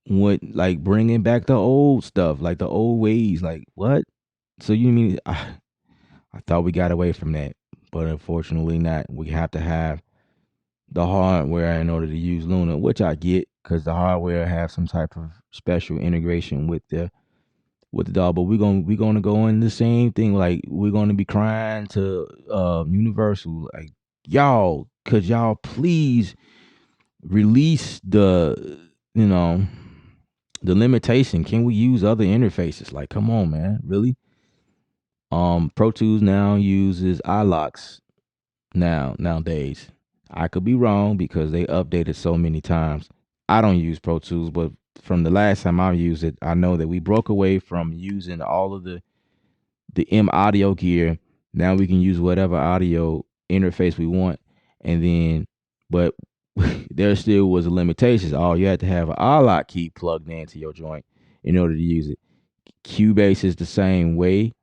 like bringing back the old stuff, like the old ways. Like what? So you mean I thought we got away from that, but unfortunately not. We have to have the hardware in order to use Luna, which I get because the hardware has some type of special integration with the dog. But we're gonna go in the same thing. Like we're gonna be crying to Universal, like y'all, could y'all please release you know the limitation? Can we use other interfaces? Like, come on, man, really? Pro Tools now uses iLoks nowadays. I could be wrong because they updated so many times. I don't use Pro Tools, but from the last time I used it, I know that we broke away from using all of the M audio gear. Now we can use whatever audio interface we want, and then, but there still was a limitations. Oh, you had to have an iLok key plugged into your joint in order to use it. Cubase is the same way,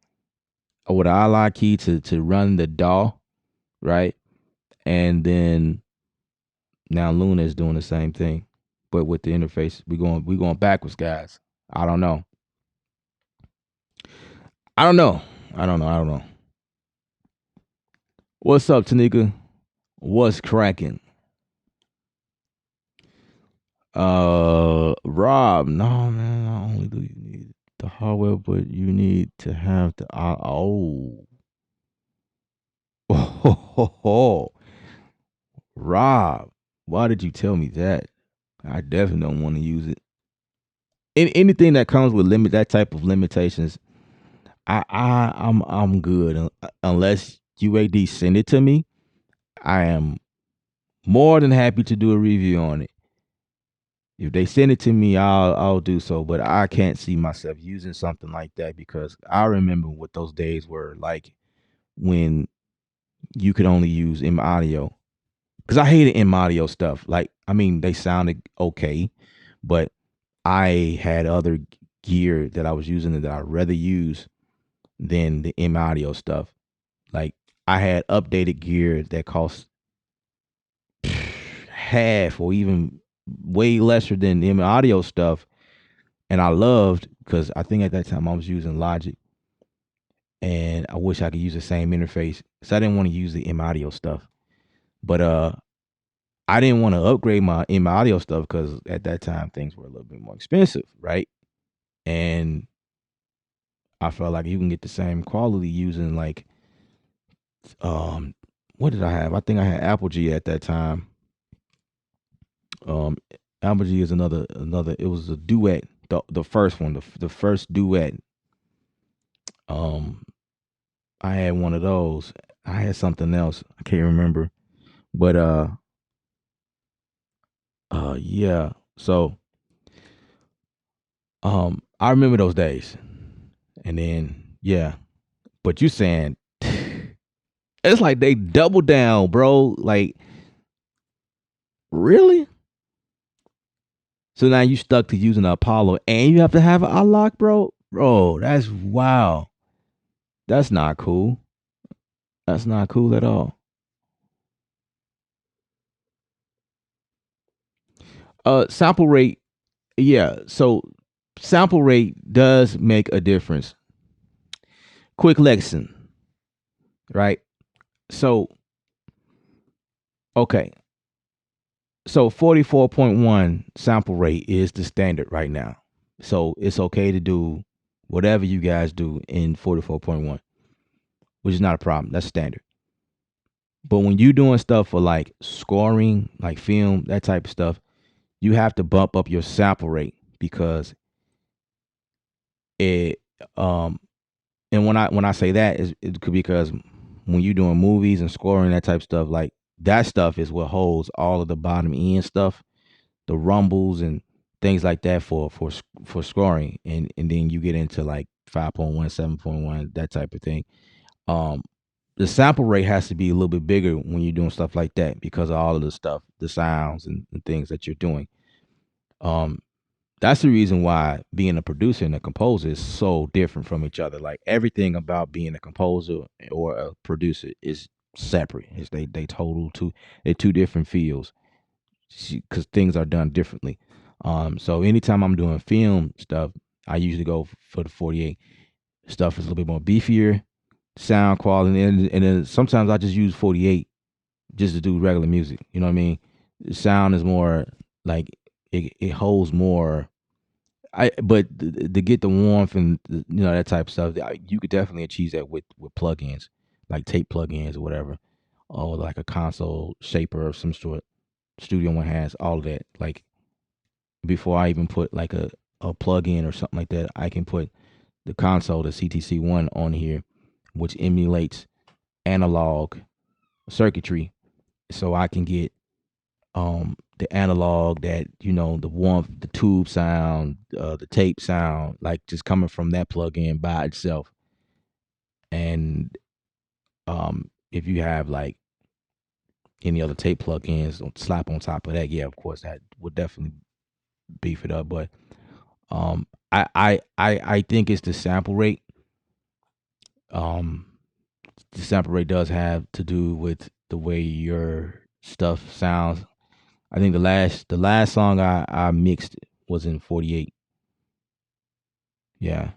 or with an iLok key to run the DAW, right? And then now Luna is doing the same thing, but with the interface, we going backwards, guys. I don't know. I don't know. I don't know. What's up, Tanika? What's cracking? Rob, no man. Not only do you need the hardware, but you need to have the oh, oh, Rob. Why did you tell me that? I definitely don't want to use it. Anything that comes with that type of limitations, I'm good. Unless UAD send it to me, I am more than happy to do a review on it. If they send it to me, I'll do so. But I can't see myself using something like that because I remember what those days were like when you could only use M audio. Because I hated M audio stuff. Like, I mean, they sounded okay, but I had other gear that I was using that I'd rather use than the M audio stuff. Like, I had updated gear that cost half or even way lesser than the M audio stuff, and I loved because I think at that time I was using Logic, and I wish I could use the same interface. So I didn't want to use the M audio stuff, but I didn't want to upgrade my M audio stuff because at that time things were a little bit more expensive, right? And I felt like you can get the same quality using like um what did I have? I think I had Apple G at that time. Um Apple G is another it was a duet, the first one, the first duet. Um I had one of those. I had something else. I can't remember. But yeah. So I remember those days. And then yeah. But you saying it's like they double down, bro. Like, really? So now you stuck to using the Apollo and you have to have an unlock, bro? Bro, that's wow. That's not cool. That's not cool at all. Sample rate, yeah. So sample rate does make a difference. Quick lesson, right? So, okay. So 44.1 sample rate is the standard right now. So it's okay to do whatever you guys do in 44.1, which is not a problem. That's standard. But when you're doing stuff for like scoring, like film, that type of stuff, you have to bump up your sample rate because it and when I say that is it could because when you're doing movies and scoring that type of stuff, like that stuff is what holds all of the bottom end stuff, the rumbles and things like that for scoring, and then you get into like 5.1, 7.1, that type of thing. Um, the sample rate has to be a little bit bigger when you're doing stuff like that because of all of the stuff, the sounds and things that you're doing. Um, that's the reason why being a producer and a composer is so different from each other. Like everything about being a composer or a producer is separate. It's they total two they're two different fields because things are done differently. So anytime I'm doing film stuff, I usually go for the 48. Stuff is a little bit more beefier, sound quality, and then sometimes I just use 48 just to do regular music. You know what I mean? The sound is more like it holds more. But to get the warmth and that type of stuff, you could definitely achieve that with plugins like tape plugins or whatever, or like a console shaper of some sort. Studio One has all of that. Like before I even put like a plug in or something like that, I can put the console, the CTC one on here, which emulates analog circuitry. So I can get the analog that, the warmth, the tube sound, the tape sound, like just coming from that plug in by itself. And if you have like any other tape plug-ins slap on top of that, yeah, of course that would definitely beef it up. But I think it's the sample rate. Um, the sample rate does have to do with the way your stuff sounds. I think the last song I mixed was in 48. Yeah,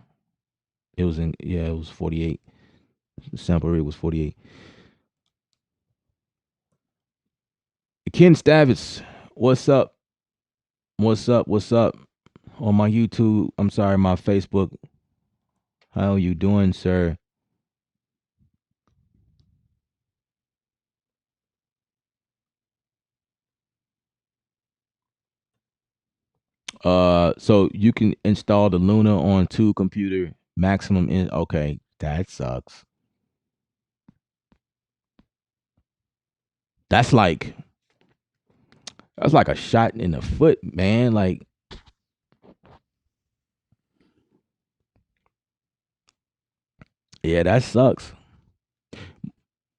it was 48. The sample rate was 48. Ken Stavis, what's up? What's up? What's up? On my YouTube, I'm sorry, my Facebook. How are you doing, sir? So you can install the Luna on two computer maximum in okay, that sucks. That's like that's like a shot in the foot, man. Like, yeah, that sucks.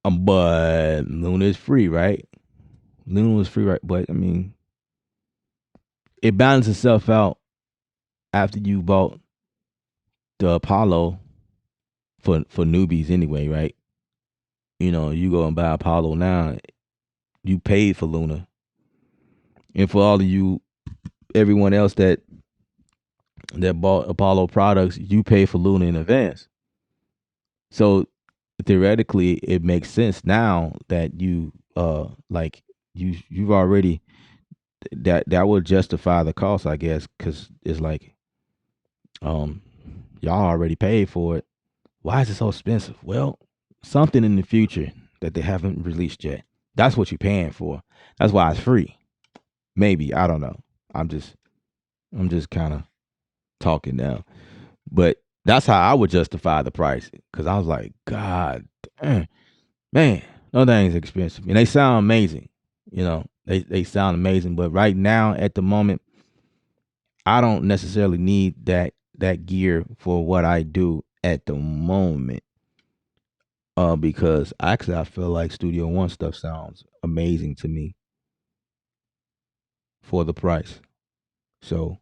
But Luna is free, right? Luna was free, right? But I mean, it balances itself out after you bought the Apollo for newbies anyway, right? You know, you go and buy Apollo now, you paid for Luna. And for all of you, everyone else that bought Apollo products, you pay for Luna in advance. So theoretically, it makes sense now that you like you've already that would justify the cost, I guess, because it's like um y'all already paid for it. Why is it so expensive? Well, something in the future that they haven't released yet. That's what you're paying for. That's why it's free. Maybe I don't know. I'm just I'm just kind of talking now, but that's how I would justify the price because I was like, God, damn, man, no thing's expensive, and they sound amazing. You know, they sound amazing, but right now at the moment, I don't necessarily need that gear for what I do at the moment. Because actually I feel like Studio One stuff sounds amazing to me for the price. So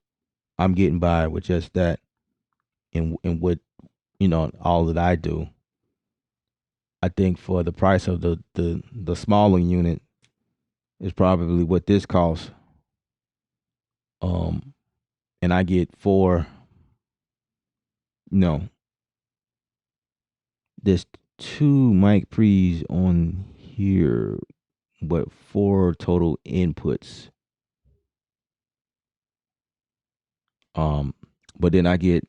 I'm getting by with just that and what all that I do. I think for the price of the smaller unit is probably what this costs. Um, and I get four. No, there's two mic pre's on here, but four total inputs. Um, but then I get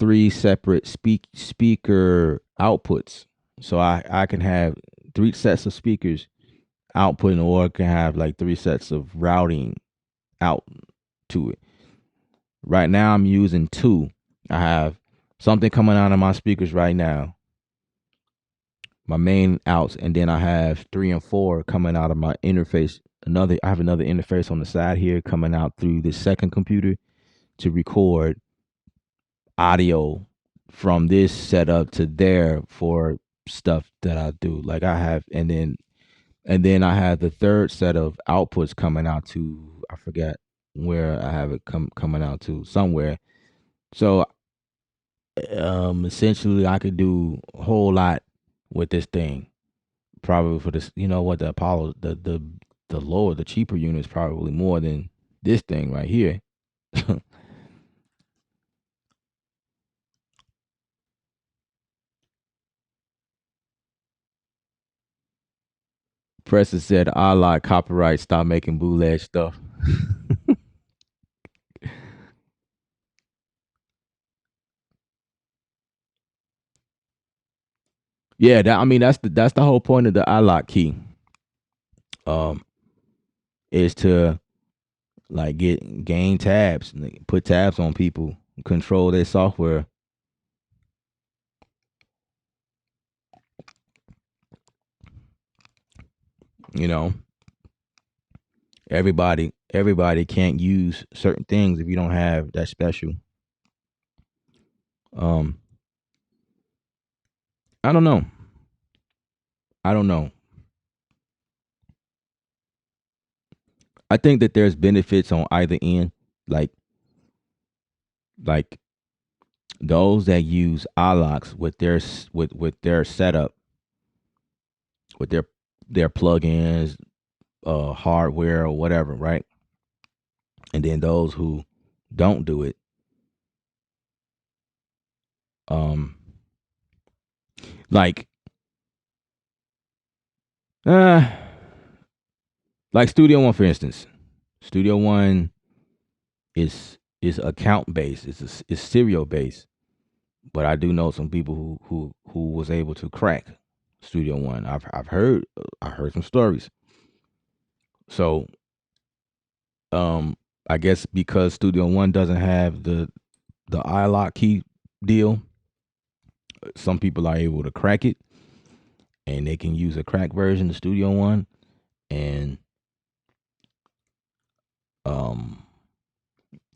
three separate speaker outputs. So I can have three sets of speakers outputting, or I can have like three sets of routing out to it. Right now I'm using two. I have something coming out of my speakers right now, my main outs, and then I have three and four coming out of my interface. I have another interface on the side here coming out through the second computer to record audio from this setup to there for stuff that I do. Like I have, and then I have the third set of outputs coming out to, I forget where I have it coming out to somewhere. So essentially I could do a whole lot with this thing. Probably for this, you know what, the Apollo, the lower, the cheaper unit is probably more than this thing right here. Preston said, I like copyright, stop making bootleg stuff. Yeah, I mean that's the whole point of the iLock key. Um, is to like gain tabs, like, put tabs on people, control their software. You know, everybody can't use certain things if you don't have that special. Um, I don't know. I don't know. I think that there's benefits on either end. Like like those that use iLocks with with their setup, with their plugins, hardware or whatever, right? And then those who don't do it, um, like, uh, Like Studio One, for instance. Studio One is account based. It's serial based. But I do know some people who was able to crack Studio One. I heard some stories. So I guess because Studio One doesn't have the iLock key deal, some people are able to crack it, and they can use a crack version of Studio One. And um,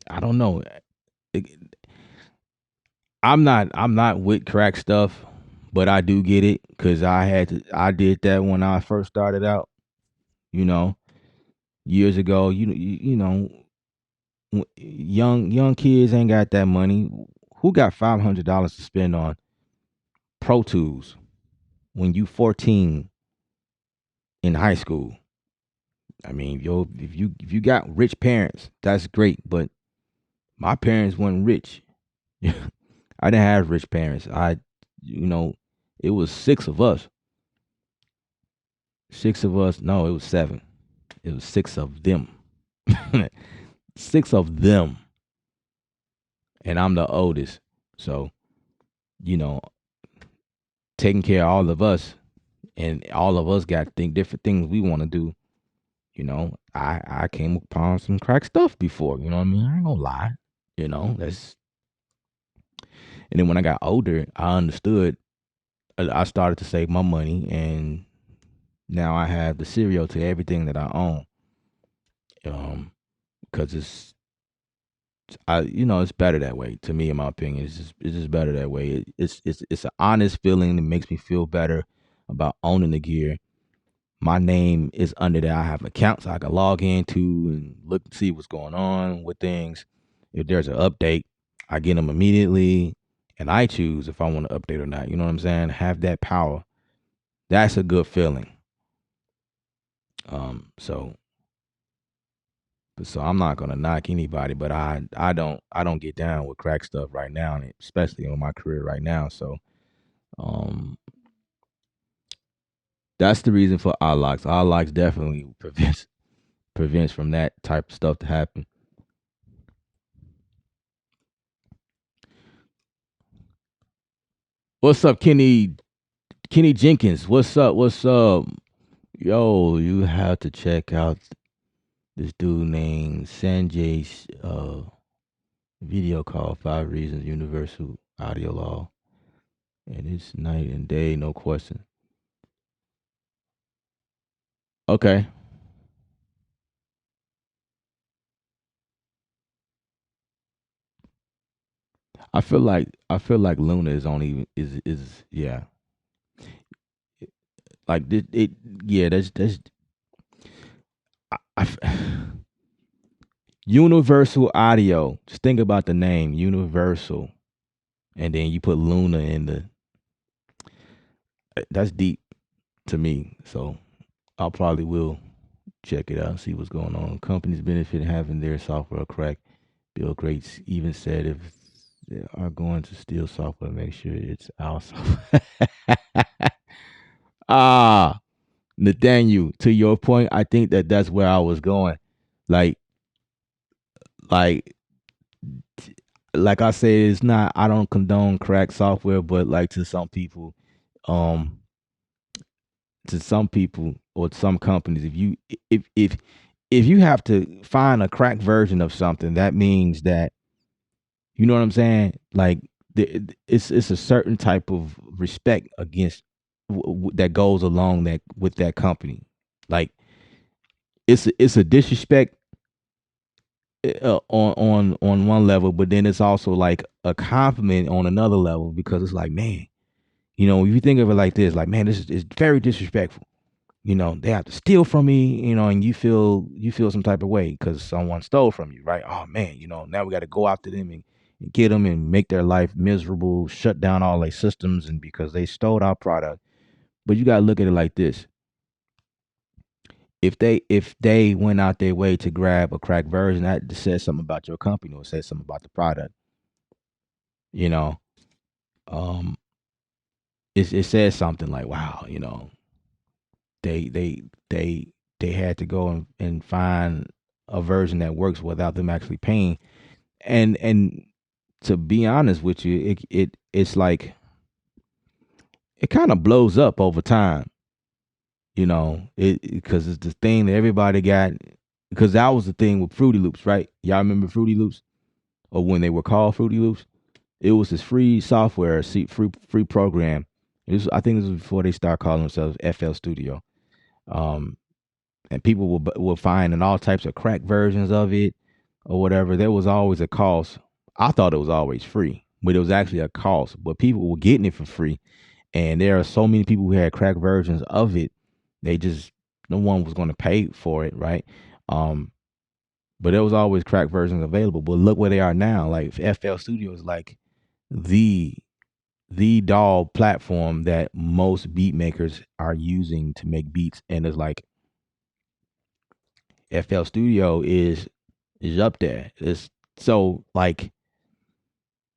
I don't know. It- I'm not with crack stuff, but I do get it because I did that when I first started out. You know, years ago. You know, young kids ain't got that money. Who got $500 to spend on Pro Tools when you 14 in high school? I mean, yo, if you got rich parents, that's great. But my parents weren't rich. I didn't have rich parents. You know, it was six of us. Six of us. No, it was seven. It was six of them. Six of them, and I'm the oldest. So you know, taking care of all of us, and all of us got think different things we want to do. You know, I came upon some crack stuff before. You know what I mean? I ain't gonna lie. You know, that's and then when I got older, I understood. I started to save my money, and now I have the serial to everything that I own. Because it's better that way to me, in my opinion. It's just better that way. It's an honest feeling that makes me feel better about owning the gear. My name is under there. I have accounts I can log into and look and see what's going on with things. If there's an update, I get them immediately, and I choose if I want to update or not. You know what I'm saying? Have that power. That's a good feeling. So I'm not gonna knock anybody, but I don't get down with crack stuff right now, and especially on my career right now. So um, that's the reason for eye locks. Eye locks definitely prevents from that type of stuff to happen. What's up, Kenny Jenkins? What's up? What's up? Yo, you have to check out this dude named Sanjay's video called Five Reasons Universal Audio Law. And it's night and day, no question. Okay. I feel like Luna is only is yeah. Like it yeah, that's Universal Audio. Just think about the name, Universal. And then you put Luna in the that's deep to me. So I probably will check it out, see what's going on. Companies benefit having their software cracked. Bill Gates even said if they are going to steal software, make sure it's our software. Ah, Nathaniel, to your point, I think that that's where I was going. Like, like, like I said, it's not. I don't condone crack software, but like um, to some people or some companies, if if if you have to find a crack version of something, that means that you know what I'm saying. Like, it's a certain type of respect against that goes along that with that company. Like, it's a disrespect on one level, but then it's also like a compliment on another level because it's like, man, you know, if you think of it like this, like, man, this is very disrespectful. You know, they have to steal from me, you know, and you feel some type of way because someone stole from you, right? Oh man, you know, now we got to go after them and get them and make their life miserable, shut down all their systems, and because they stole our product. But you got to look at it like this: if they went out their way to grab a crack version, that says something about your company or says something about the product. You know, um, it says something like, wow, you know, they they had to go and find a version that works without them actually paying. And to be honest with you, it's like it kind of blows up over time, it because it's the thing that everybody got. Because that was the thing with Fruity Loops, right? Y'all remember Fruity Loops, or when they were called Fruity Loops? It was this free software, free program. I think this was before they started calling themselves FL Studio. Um, and people will find in all types of crack versions of it or whatever. There was always a cost. I thought it was always free, but it was actually a cost. But people were getting it for free, and there are so many people who had crack versions of it. They just no one was going to pay for it, right? Um, but there was always crack versions available. But look where they are now. Like FL Studio is like the the DAW platform that most beat makers are using to make beats, and it's like FL Studio is up there. It's so like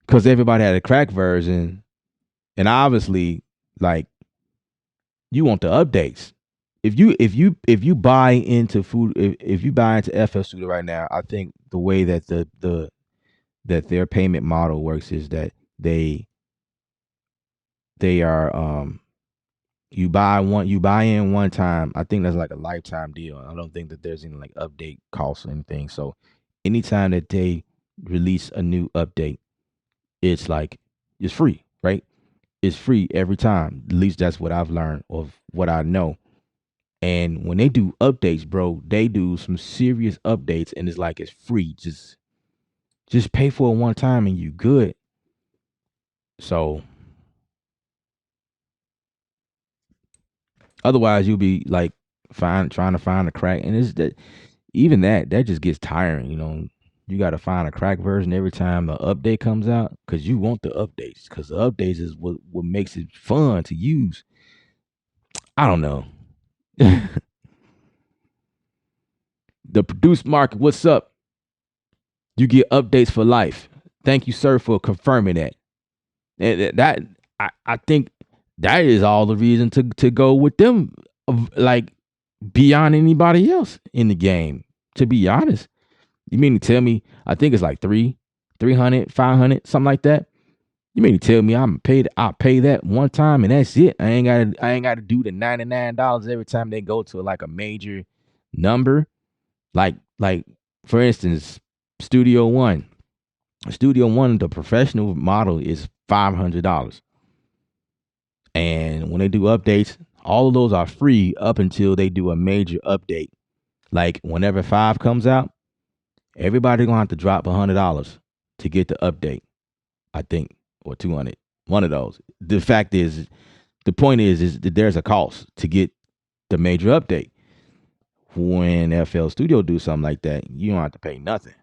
because everybody had a crack version, and obviously like you want the updates. If you buy into food, if you buy into FL Studio right now, I think the way that that their payment model works is that they are you buy in one time. I think that's like a lifetime deal. I don't think that there's any like update costs or anything. So anytime that they release a new update, it's like it's free, right? It's free every time. At least that's what I've learned of what I know. And when they do updates, bro, they do some serious updates, and it's like it's free. Just pay for it one time, and you good. So otherwise, you'll be like trying to find a crack, and it's that even that just gets tiring. You got to find a crack version every time the update comes out because you want the updates because the updates is what makes it fun to use. I don't know. The produce market, what's up? You get updates for life. Thank you, sir, for confirming that. And I think that is all the reason to go with them, like beyond anybody else in the game. To be honest, you mean to tell me? I think it's like 300, 500, something like that. You mean to tell me I pay that one time and that's it? I ain't gotta do the $99 every time they go to like a major number. Like for instance, Studio One. Studio One, the professional model is $500. And when they do updates, all of those are free up until they do a major update. Like whenever five comes out, everybody gonna have to drop $100 to get the update. I think, or 200. One of those. The point is that there's a cost to get the major update. When FL Studio do something like that, you don't have to pay nothing.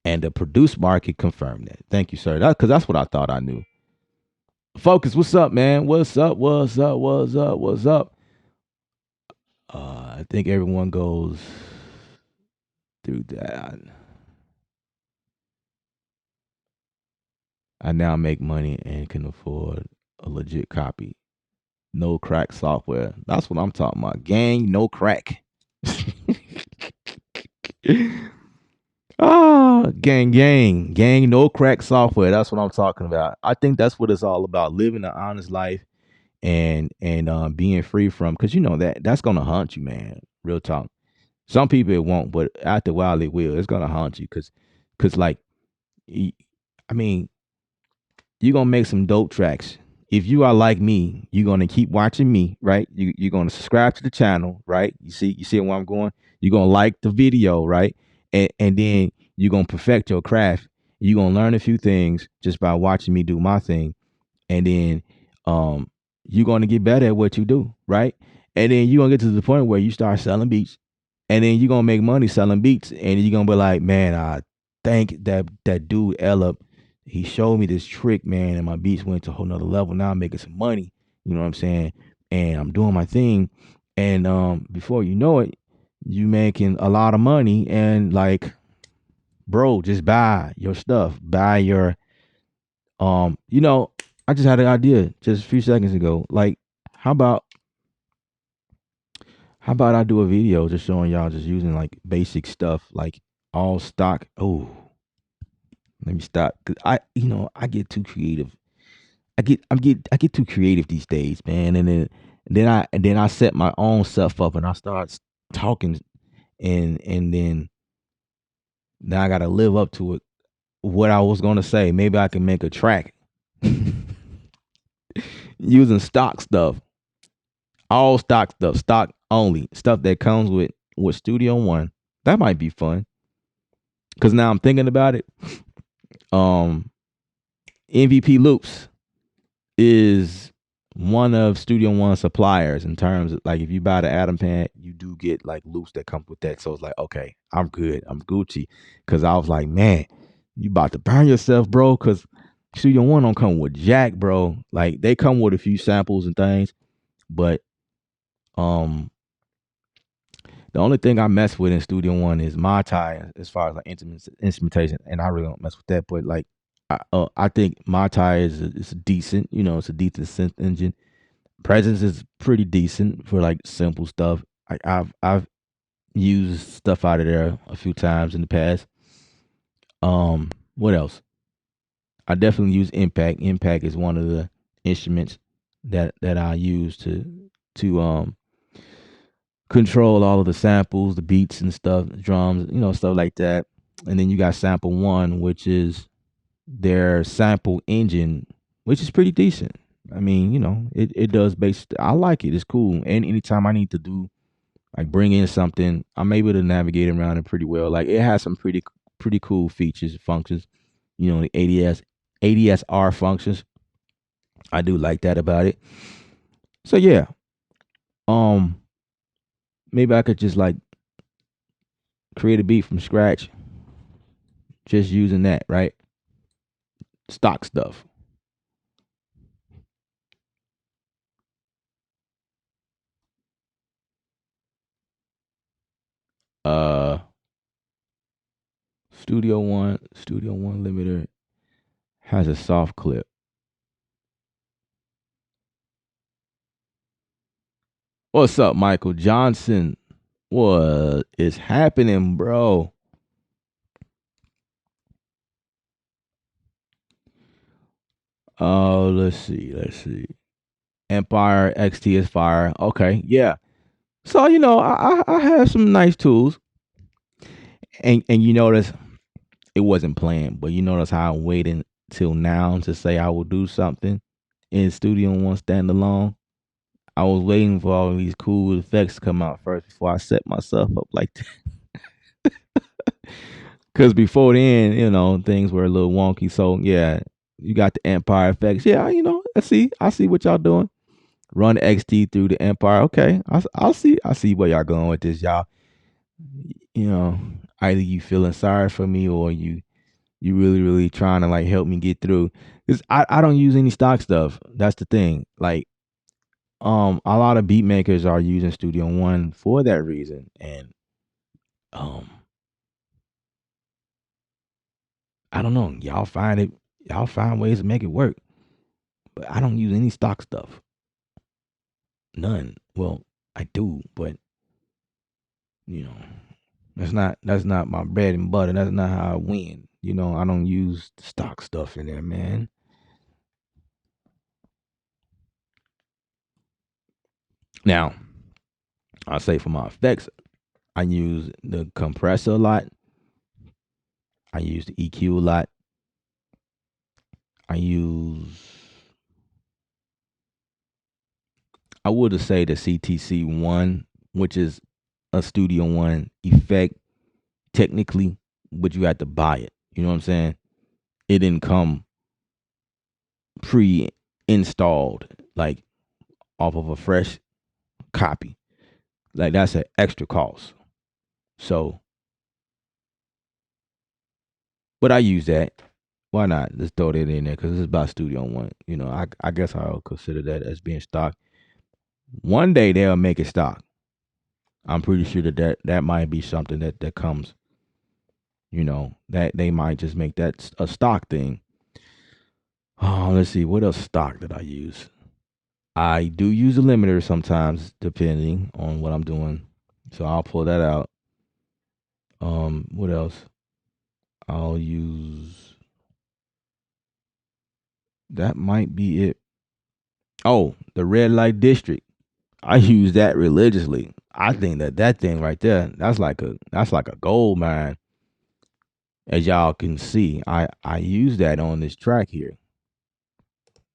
And the produce market confirmed that. Thank you, sir. Because that's what I thought I knew. Focus, what's up, man? What's up? What's up? What's up? What's up? I think everyone goes through that. I now make money and can afford a legit copy. No crack software. That's what I'm talking about. Gang, no crack. Gang, no crack software. That's what I'm talking about. I think that's what it's all about: living an honest life and being free from. Because you know that's gonna haunt you, man. Real talk. Some people it won't, but after a while it will. It's gonna haunt you because like, I mean, you're gonna make some dope tracks. If you are like me, you're gonna keep watching me, right? You're gonna subscribe to the channel, right? You see where I'm going. You're gonna like the video, right? And then you're gonna perfect your craft. You're gonna learn a few things just by watching me do my thing, and then you're gonna get better at what you do, right? And then you're gonna get to the point where you start selling beats, and then you're gonna make money selling beats, and you're gonna be like, man, I thank that dude Ella. He showed me this trick, man, and my beats went to a whole nother level. Now I'm making some money. You know what I'm saying? And I'm doing my thing. And before you know it, you making a lot of money. And like, bro, just buy your stuff. Buy your you know, I just had an idea just a few seconds ago. Like, how about How about I do a video just showing y'all just using like basic stuff, like all stock. Oh, let me stop. 'Cause I get too creative. I get too creative these days, man. And then I set my own stuff up and I start talking and then now I gotta live up to it. What I was gonna say, maybe I can make a track using stock stuff, all stock stuff, stock only stuff that comes with Studio One. That might be fun because now I'm thinking about it. Um, MVP Loops is one of Studio One suppliers in terms of like if you buy the Atom pad, you do get like loops that come with that. So it's like, okay, I'm good, I'm Gucci. Cause I was like, man, you about to burn yourself, bro. Cause Studio One don't come with jack, bro. Like they come with a few samples and things, but um the only thing I mess with in Studio One is my tie as far as like instrumentation, and I really don't mess with that. But like, I think my tie is decent. It's a decent synth engine. Presence is pretty decent for like simple stuff. I've used stuff out of there a few times in the past. What else? I definitely use Impact. Impact is one of the instruments that I use to control all of the samples, the beats and stuff, drums, stuff like that. And then you got Sample One, which is their sample engine, which is pretty decent. I mean, it does base. I like it. It's cool. And anytime I need to do like bring in something, I'm able to navigate around it pretty well. Like it has some pretty cool features, functions. The ADSR functions. I do like that about it. So yeah, um, maybe I could just like create a beat from scratch, just using that, right? Stock stuff. Uh, Studio One limiter has a soft clip. What's up, Michael Johnson? What is happening, bro? Oh, let's see. Let's see. Empire XT is fire. Okay, yeah. So I have some nice tools, and you notice it wasn't planned, but you notice how I'm waiting till now to say I will do something in Studio One standalone. I was waiting for all these cool effects to come out first before I set myself up like that. Because before then, things were a little wonky. So yeah, you got the Empire effects. Yeah, I see what y'all doing. Run XT through the Empire. Okay, I see where y'all going with this, y'all. You know, either you feeling sorry for me or you really really trying to like help me get through. Cause I don't use any stock stuff. That's the thing. Like a lot of beat makers are using Studio One for that reason, and um I don't know. Y'all find ways to make it work, but I don't use any stock stuff. None. Well, I do, but you know, that's not my bread and butter. That's not how I win. I don't use stock stuff in there, man. Now, I say for my effects, I use the compressor a lot. I use the EQ a lot. I use I would say the CTC one, which is a Studio One effect technically, but you had to buy it. You know what I'm saying? It didn't come pre-installed, like off of a fresh copy. Like that's an extra cost. So, but I use that. Why not? Just throw that in there because it's about Studio One. I guess I'll consider that as being stock. One day they'll make it stock. I'm pretty sure that might be something that comes. That they might just make that a stock thing. Oh, let's see what else stock did I use. I do use a limiter sometimes, depending on what I'm doing. So I'll pull that out. What else? I'll use that might be it. Oh, the red light district. I use that religiously. I think that thing right there, that's like a gold mine. As y'all can see, I use that on this track here,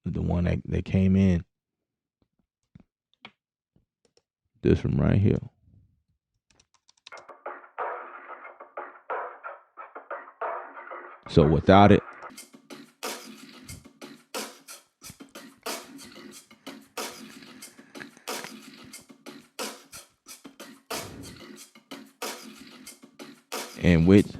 the one that came in, this one right here. So without it, and with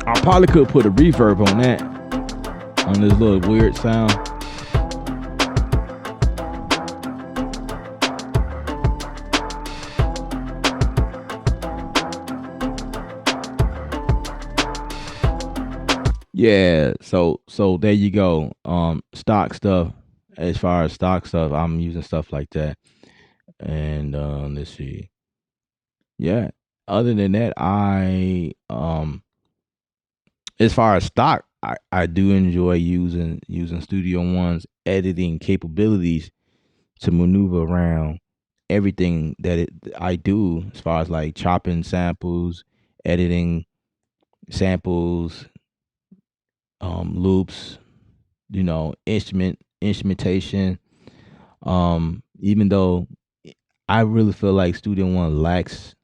I probably could put a reverb on that, on this little weird sound. Yeah, so there you go. Stock stuff. As far as stock stuff, I'm using stuff like that. And let's see. Yeah. Other than that, as far as stock, I do enjoy using Studio One's editing capabilities to maneuver around everything that I do as far as like chopping samples, editing samples, loops, instrumentation. Even though I really feel like Studio One lacks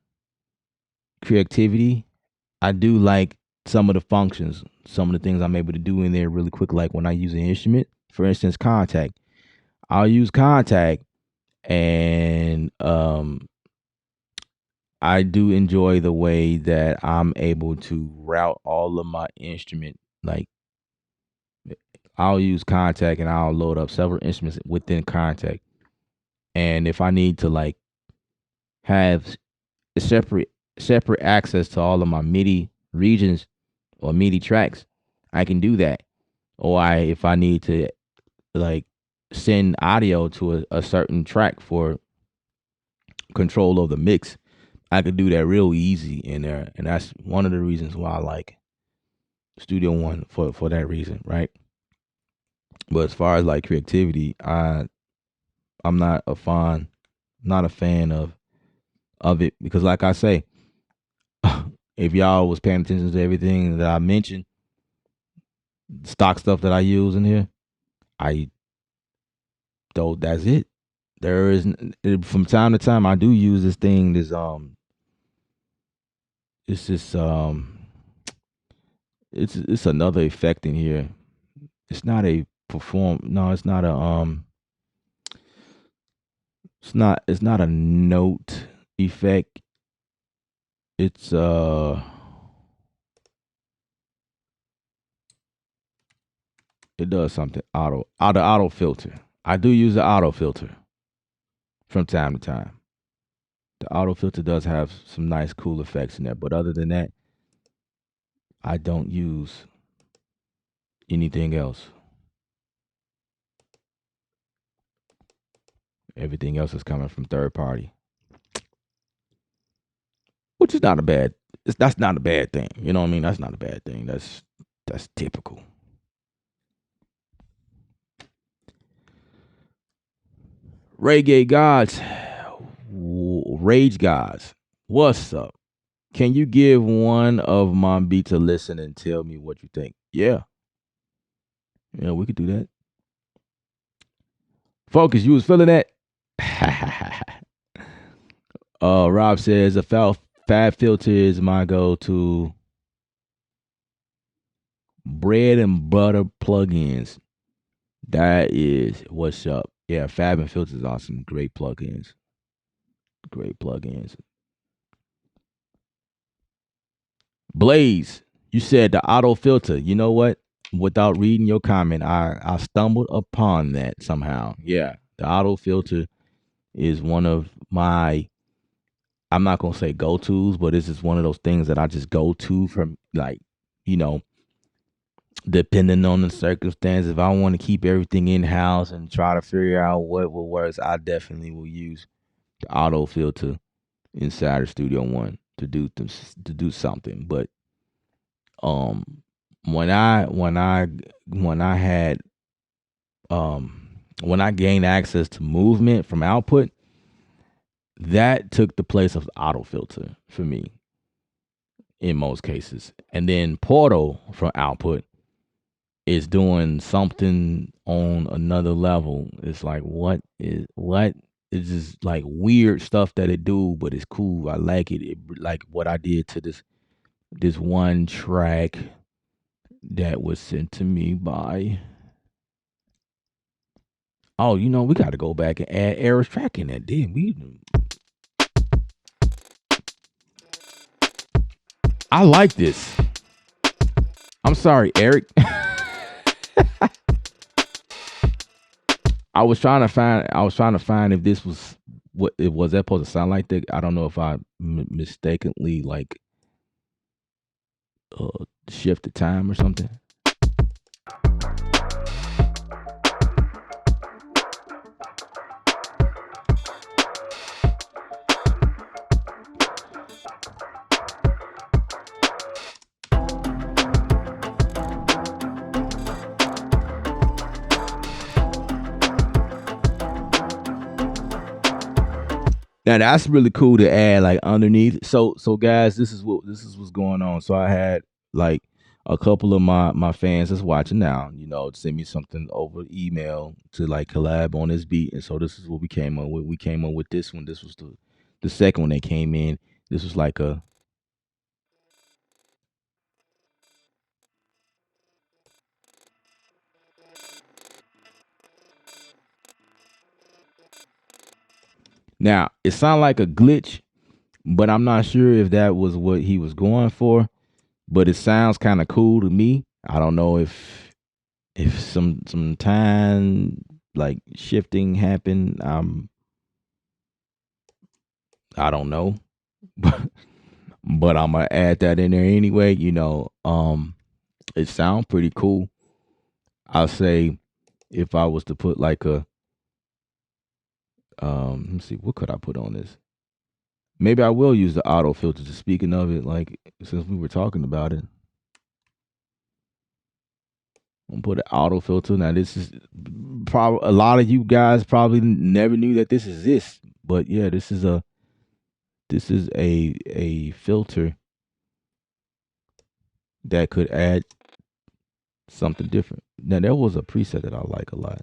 creativity, I do like some of the functions, some of the things I'm able to do in there really quick. Like when I use an instrument, for instance, contact. I'll use contact, and I do enjoy the way that I'm able to route all of my instrument. Like I'll use contact and I'll load up several instruments within contact. And if I need to like have separate separate access to all of my MIDI regions or MIDI tracks, I can do that. Or if I need to like send audio to a certain track for control of the mix, I could do that real easy in there. And that's one of the reasons why I like Studio One for that reason, right? But as far as like creativity, I'm not a fan of it, because like I say, if y'all was paying attention to everything that I mentioned, stock stuff that I use in here, I though that's it. There is from time to time I do use this thing. It's this it's another effect in here. It's not a perform. No, it's not a It's not a note effect. It's it does something auto filter. I do use the auto filter from time to time. The auto filter does have some nice cool effects in there, but other than that, I don't use anything else. Everything else is coming from third party, which is not a bad. That's not a bad thing. You know what I mean? That's not a bad thing. That's typical. Reggae gods, rage gods. What's up? Can you give one of my beats a listen and tell me what you think? Yeah, we could do that. Focus, you was feeling that? Rob says a fab filter is my go-to bread and butter plugins. That is what's up. Yeah, Fab and Filters are some great plugins. Great plugins. Blaze, you said the auto filter. You know what? Without reading your comment, I stumbled upon that somehow. Yeah, the auto filter is one of my, I'm not gonna say go tos, but this is one of those things that I just go to from, like, you know, depending on the circumstance. If I want to keep everything in house and try to figure out what will work, I definitely will use the auto filter inside of Studio One to do something. But um, when I had when I gained access to movement from output, that took the place of the auto filter for me in most cases. And then Portal from output is doing something on another level. It's like what is just like weird stuff that it do, but it's cool. I like it. It like what I did to this one track that was sent to me by. Oh, you know, we got to go back and add Era's track in that. Damn, I like this. I'm sorry, Eric. I was trying to find if this was what it was that supposed to sound like. That I don't know if I mistakenly like shift the time or something. Now that's really cool to add like underneath. So guys, this is what's going on. So I had like a couple of my fans that's watching now, you know, send me something over email to like collab on this beat. And so this is what we came up with. We came up with this one. This was the second one that came in. This was like a now it sounded like a glitch, but I'm not sure if that was what he was going for. But it sounds kind of cool to me. I don't know if some time like shifting happened. I don't know, but I'm gonna add that in there anyway. You know, it sounds pretty cool. I'll say if I was to put like a let's see, what could I put on this? Maybe I will use the auto filter. Just speaking of it, like since we were talking about it, I'm gonna put an auto filter. Now this is probably a lot of you guys probably never knew that this exists, but yeah, this is a filter that could add something different. Now there was a preset that I like a lot.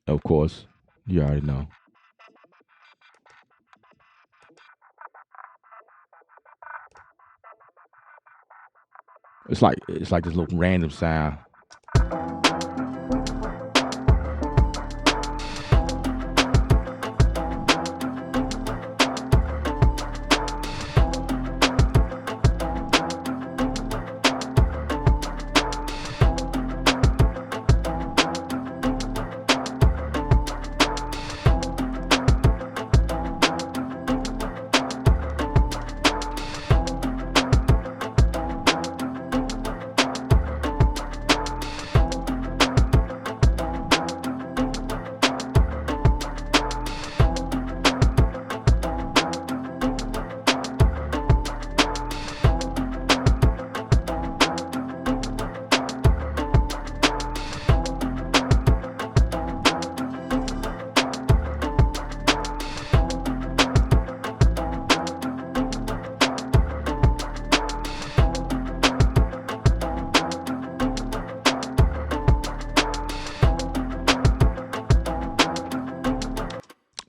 Of course, you already know. It's like this little random sound.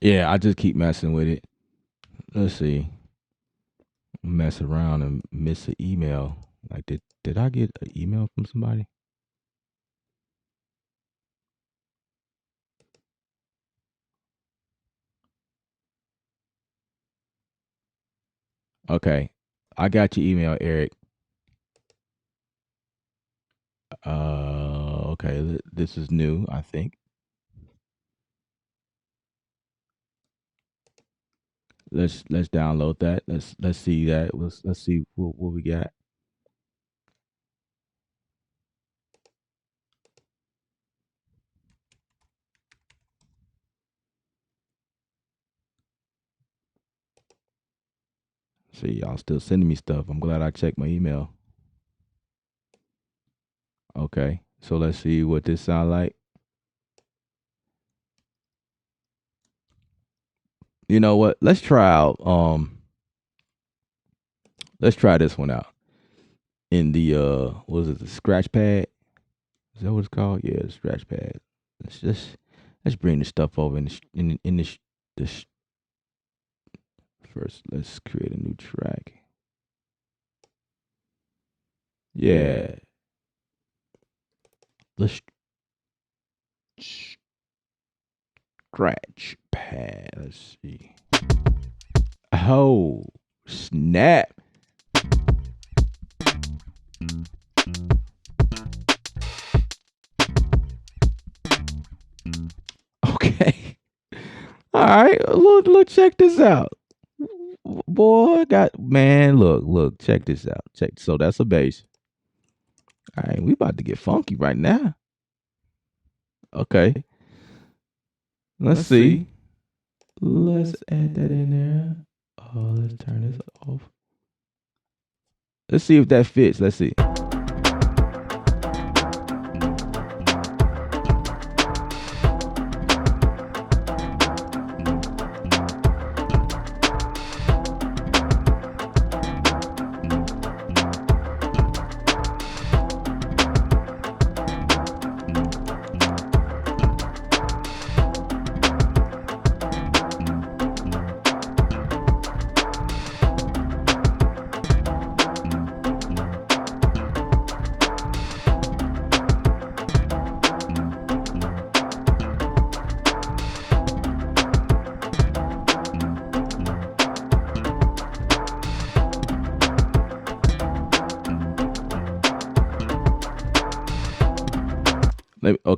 Yeah, I just keep messing with it. Let's see. Mess around and miss an email. Like did I get an email from somebody? Okay. I got your email, Eric. Okay. This is new, I think. Let's download that. Let's see that. Let's see what we got. See, y'all still sending me stuff. I'm glad I checked my email. Okay. So let's see what this sound like. You know what? Let's try this one out. In the what is it, the scratch pad? Is that what it's called? Yeah, the scratch pad. Let's bring the stuff over in this first. Let's create a new track. Yeah. Let's scratch pad. Let's see. Oh, snap. Okay. All right. Look, check this out. Boy, look, check this out. So that's a bass. All right, we about to get funky right now. Okay. Let's see. Let's add that in there. Oh, let's turn this off. Let's see if that fits. Let's see.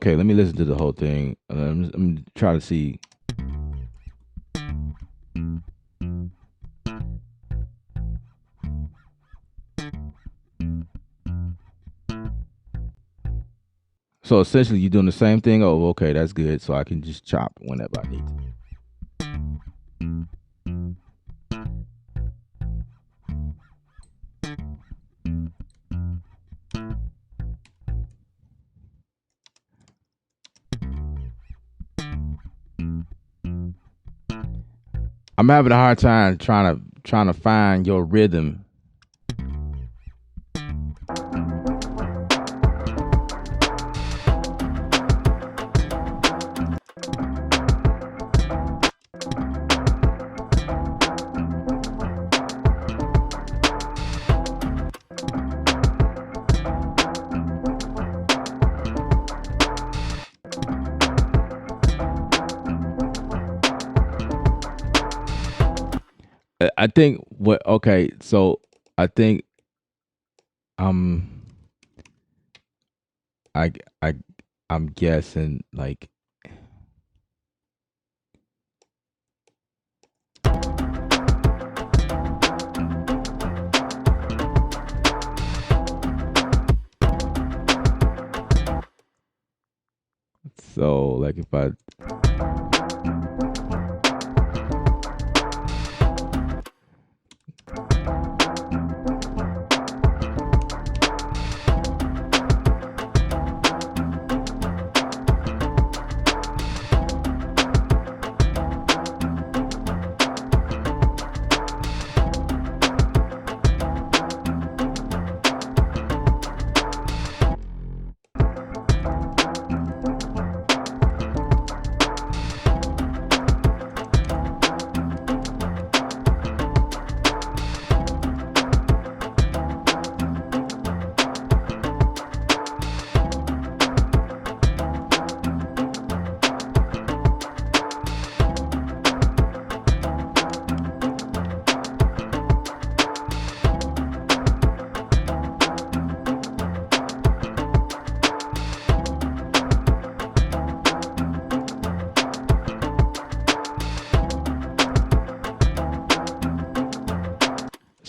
Let me listen to the whole thing. I'm try to see. So essentially, you're doing the same thing. Oh, okay, that's good. So I can just chop whenever I need to. I'm having a hard time trying to find your rhythm. I think what okay, so I think um I I I'm guessing like so like if I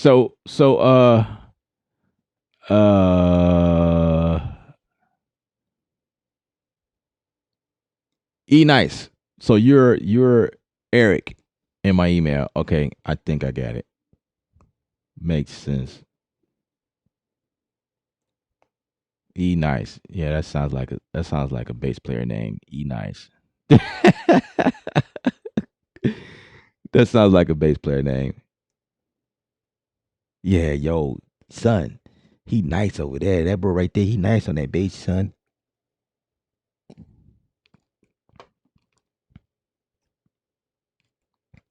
So uh E nice. So you're Eric in my email. Okay, I think I got it. Makes sense. E nice. Yeah, that sounds like a bass player name. E nice. that sounds like a bass player name. Yeah, yo, son. He nice over there. That bro right there, he nice on that bass, son.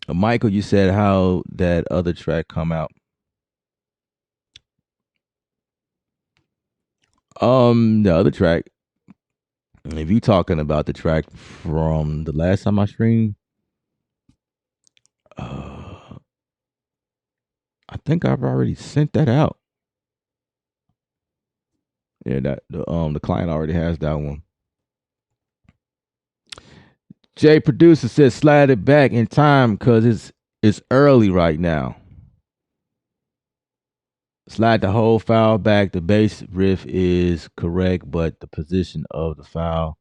Michael, you said how that other track come out. The other track, if you talking about the track from the last time I streamed, uh, I think I've already sent that out. Yeah, the client already has that one. Jay producer says slide it back in time because it's early right now. Slide the whole file back. The bass riff is correct, but the position of the file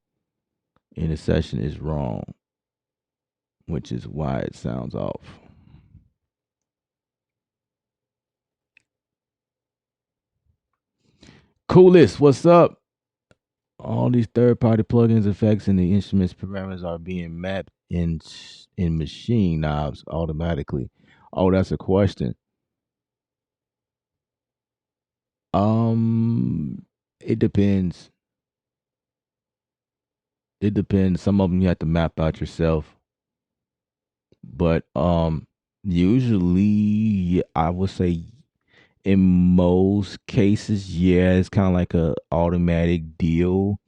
in the session is wrong, which is why it sounds off. Coolest, what's up? All these third-party plugins, effects, and the instruments parameters are being mapped in machine knobs automatically. Oh, that's a question. Um, it depends. It depends. Some of them you have to map out yourself, but usually I would say in most cases, yeah, it's kind of like a automatic deal.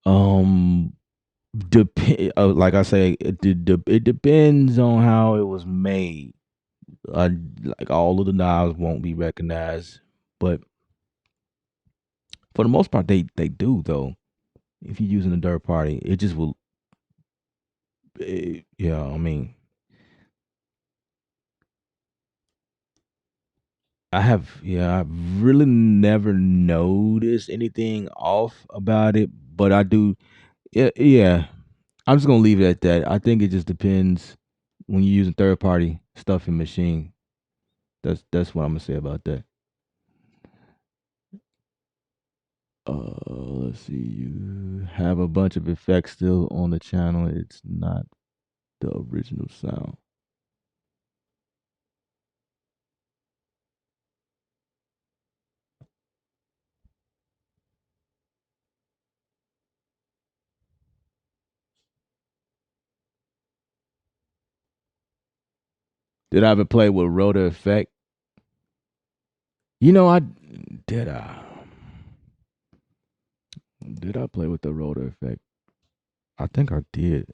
Um, like I say, it depends on how it was made. Uh, like all of the knobs won't be recognized, but for the most part, they do though. If you're using a third party, it just will. Yeah, I mean, I've really never noticed anything off about it, but I do. Yeah, yeah. I'm just gonna leave it at that. I think it just depends when you're using third party stuff in machine. That's what I'm gonna say about that. Let's see. You have a bunch of effects still on the channel. It's not the original sound. Did I ever play with rotor effect? You know, I did. Did I play with the rotor effect? I think I did.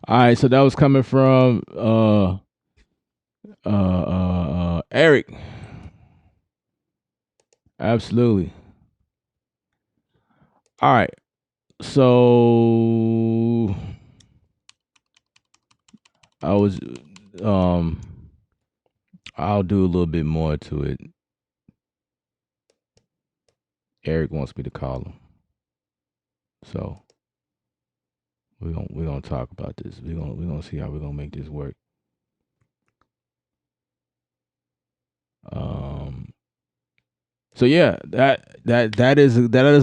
All right, so that was coming from Eric. Absolutely. All right. So I was um I'll do a little bit more to it. Eric wants me to call him. So we're gonna talk about this. We're gonna see how we're gonna make this work. Um so yeah, that is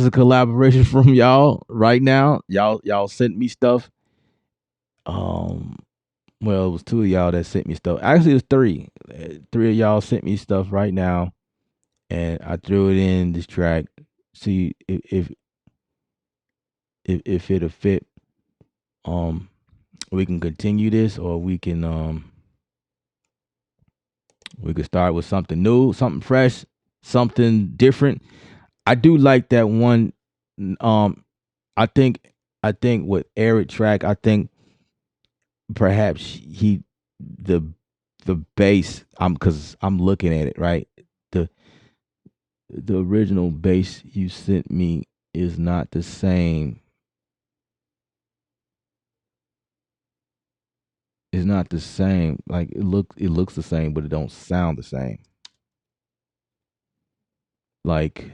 a collaboration from y'all right now. Y'all sent me stuff. Um well, it was two of y'all that sent me stuff. Actually, it was three. Three of y'all sent me stuff right now, and I threw it in this track. See if it'll fit. Um, we can continue this, or we could start with something new, something fresh, something different. I do like that one. Um, I think with Eric track, I think perhaps the the bass. Because I'm looking at it right. The the original bass you sent me is not the same. It's not the same. Like it looks the same, but it don't sound the same. Like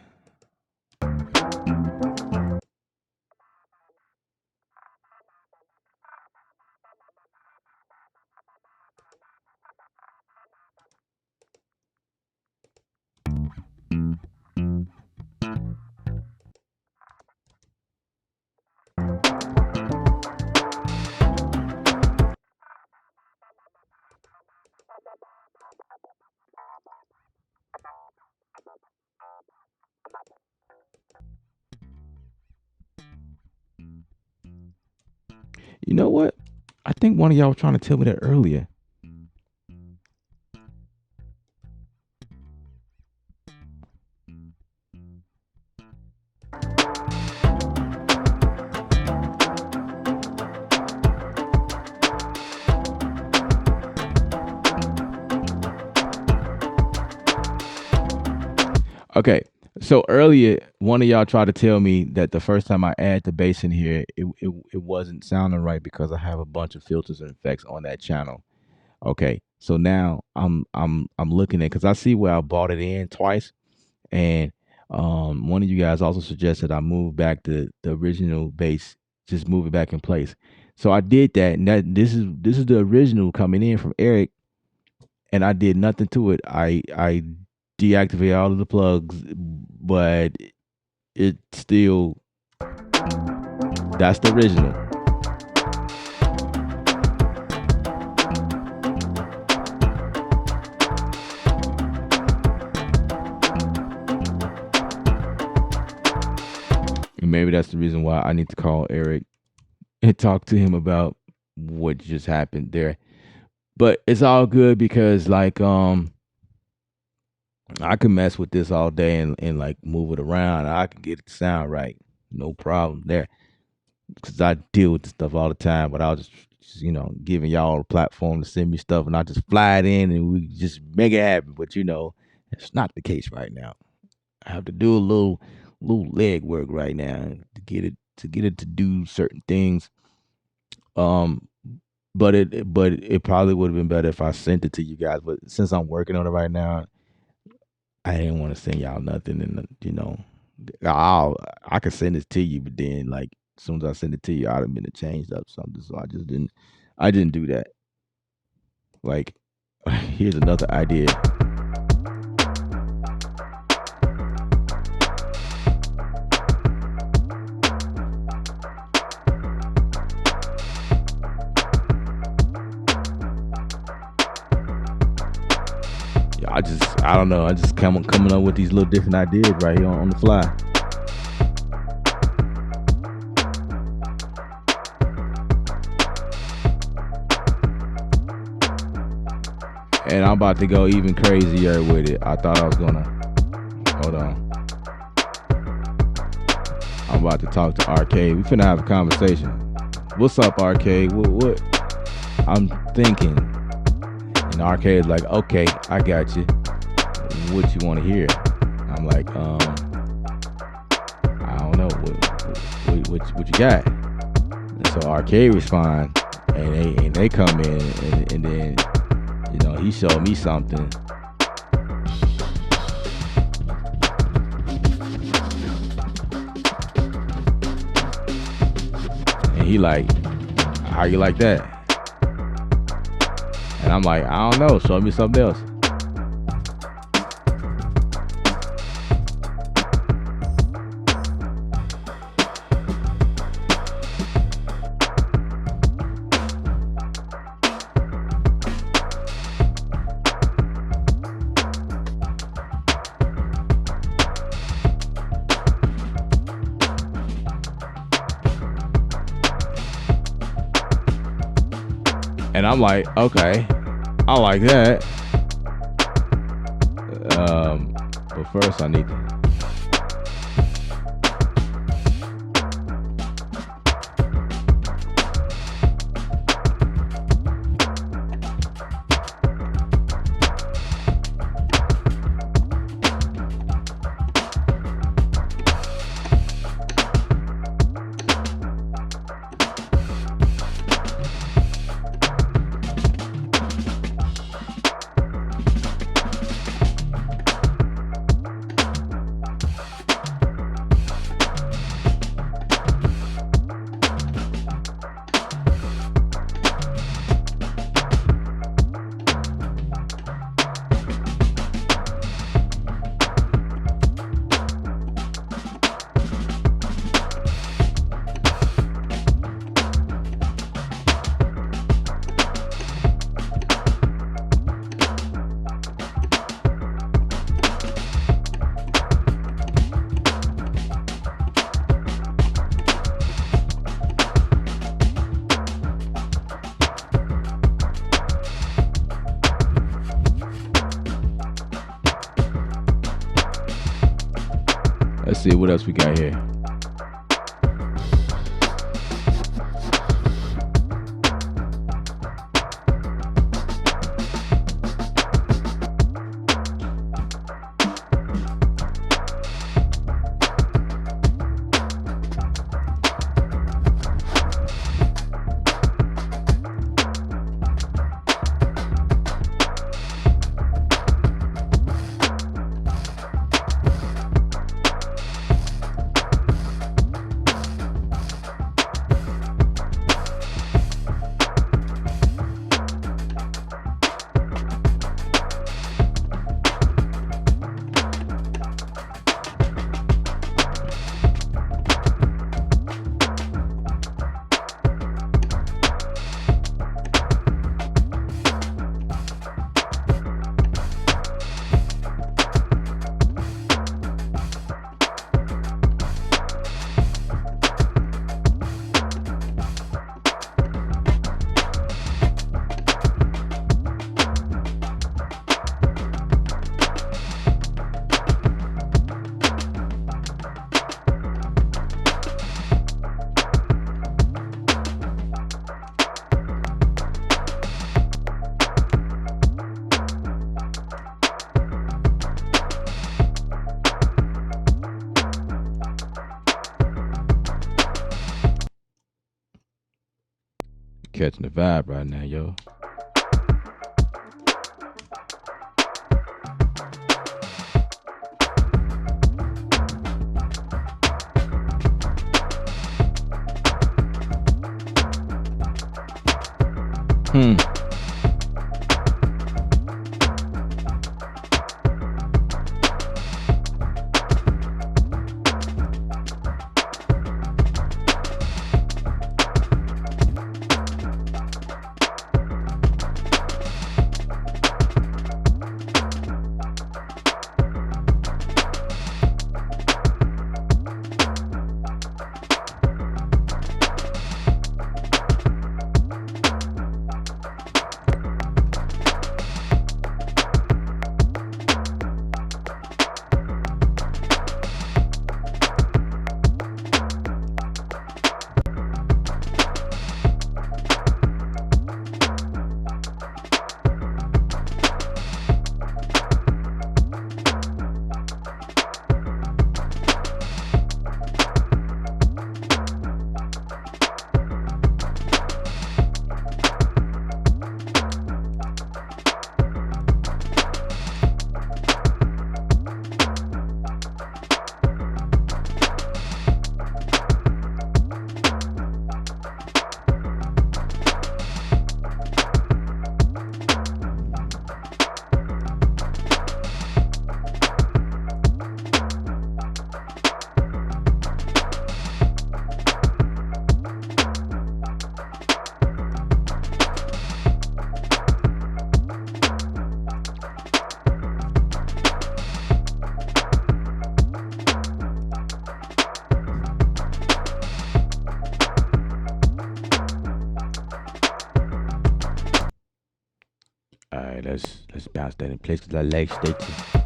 you know what? I think one of y'all was trying to tell me that earlier. Okay. So earlier, one of y'all tried to tell me that the first time I add the bass in here, it wasn't sounding right because I have a bunch of filters and effects on that channel. Okay. So now I'm looking at because I see where I bought it in twice, and one of you guys also suggested I move back the original bass, just move it back in place. So I did that, and this is the original coming in from Eric, and I did nothing to it. I deactivated all of the plugs, but it still that's the original. And maybe that's the reason why I need to call Eric and talk to him about what just happened there. But it's all good because I can mess with this all day and like move it around. I can get it to sound right. No problem there. Because I deal with this stuff all the time, but I was just giving y'all a platform to send me stuff, and I just fly it in and we just make it happen. But it's not the case right now. I have to do a little leg work right now to get it to do certain things. Um, but it probably would have been better if I sent it to you guys. But since I'm working on it right now, I didn't want to send y'all nothing, and I could send it to you, but then like as soon as I send it to you, I'd have been changed up something. So I didn't do that. Like, here's another idea. I don't know. I just coming up with these little different ideas right here on the fly. And I'm about to go even crazier with it. I thought I was gonna. Hold on. I'm about to talk to Arcade. We finna have a conversation. What's up, Arcade? What? I'm thinking. And Arcade's like, okay, I got you. What you want to hear? I'm like, I don't know. What you got? And so Arcade responds, and they come in, and then, you know, he showed me something. And he like, how you like that? And I'm like, I don't know. Show me something else. And I'm like, okay, I like that. But first I need to. Let's see what else we got here. Catching the vibe right now, yo. right, let's bounce that in place because our legs stay too.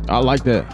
I like that.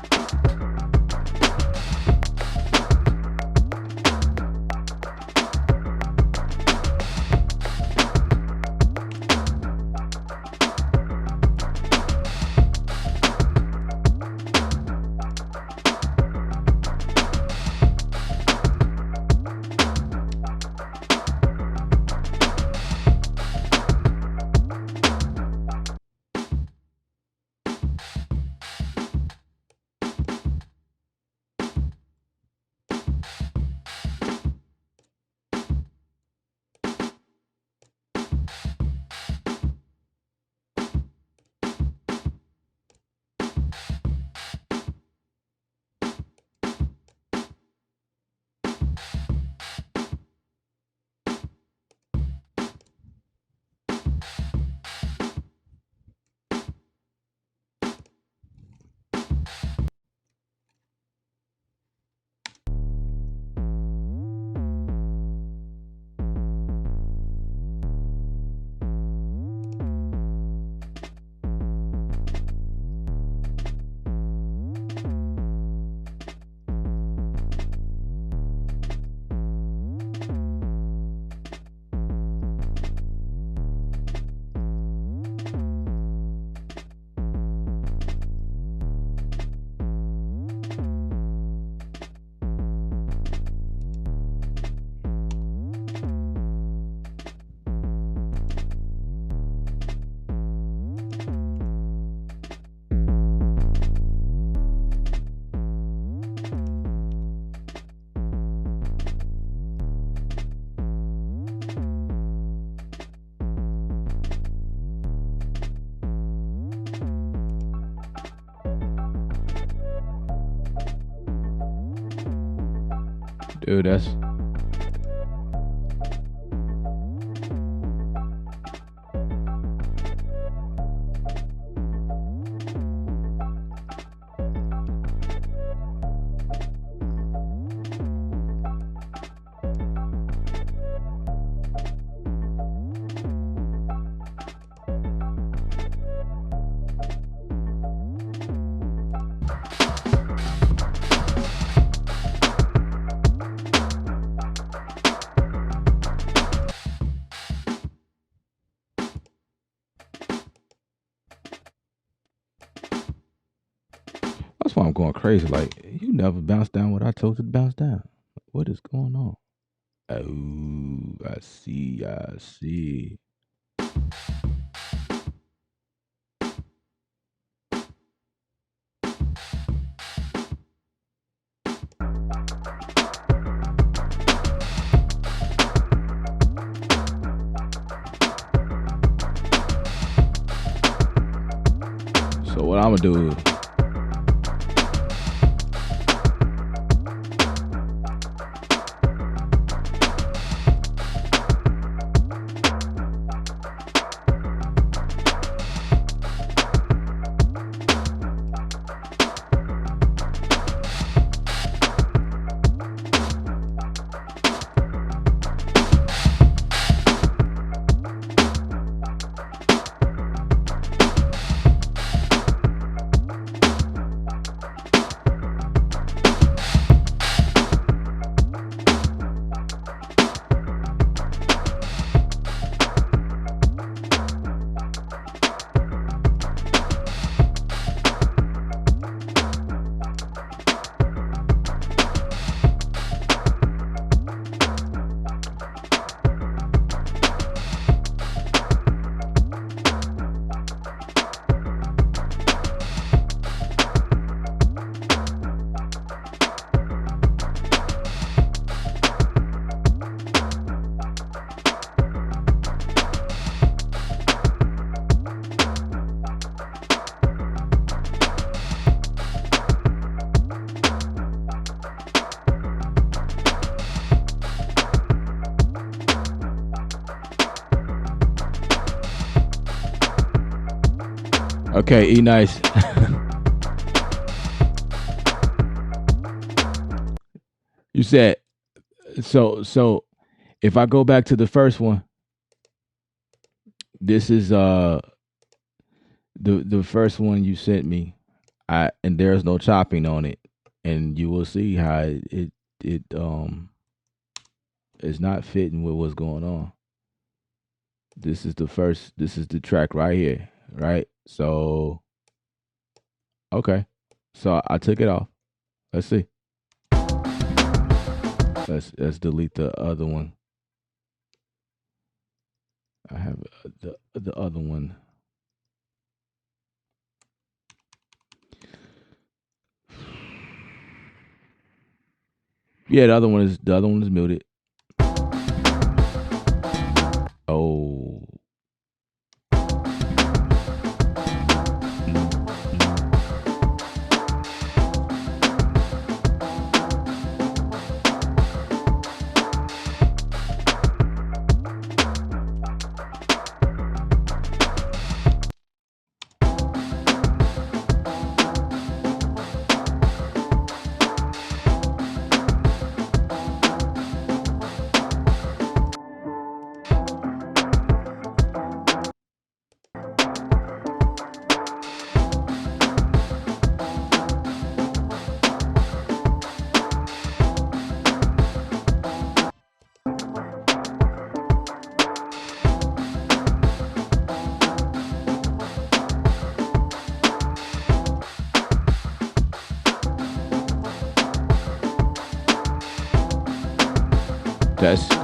Dude, that's that's why I'm going crazy. Like, you never bounce down what I told you to bounce down. What is going on? Oh, I see. I see. So what I'm gonna do? Okay, E nice. You said so if I go back to the first one, this is the first one you sent me. I and there's no chopping on it. And you will see how it is not fitting with what's going on. This is the track right here, right? So okay. So I took it off. Let's see. Let's delete the other one. I have the other one. Yeah, the other one is muted. Oh,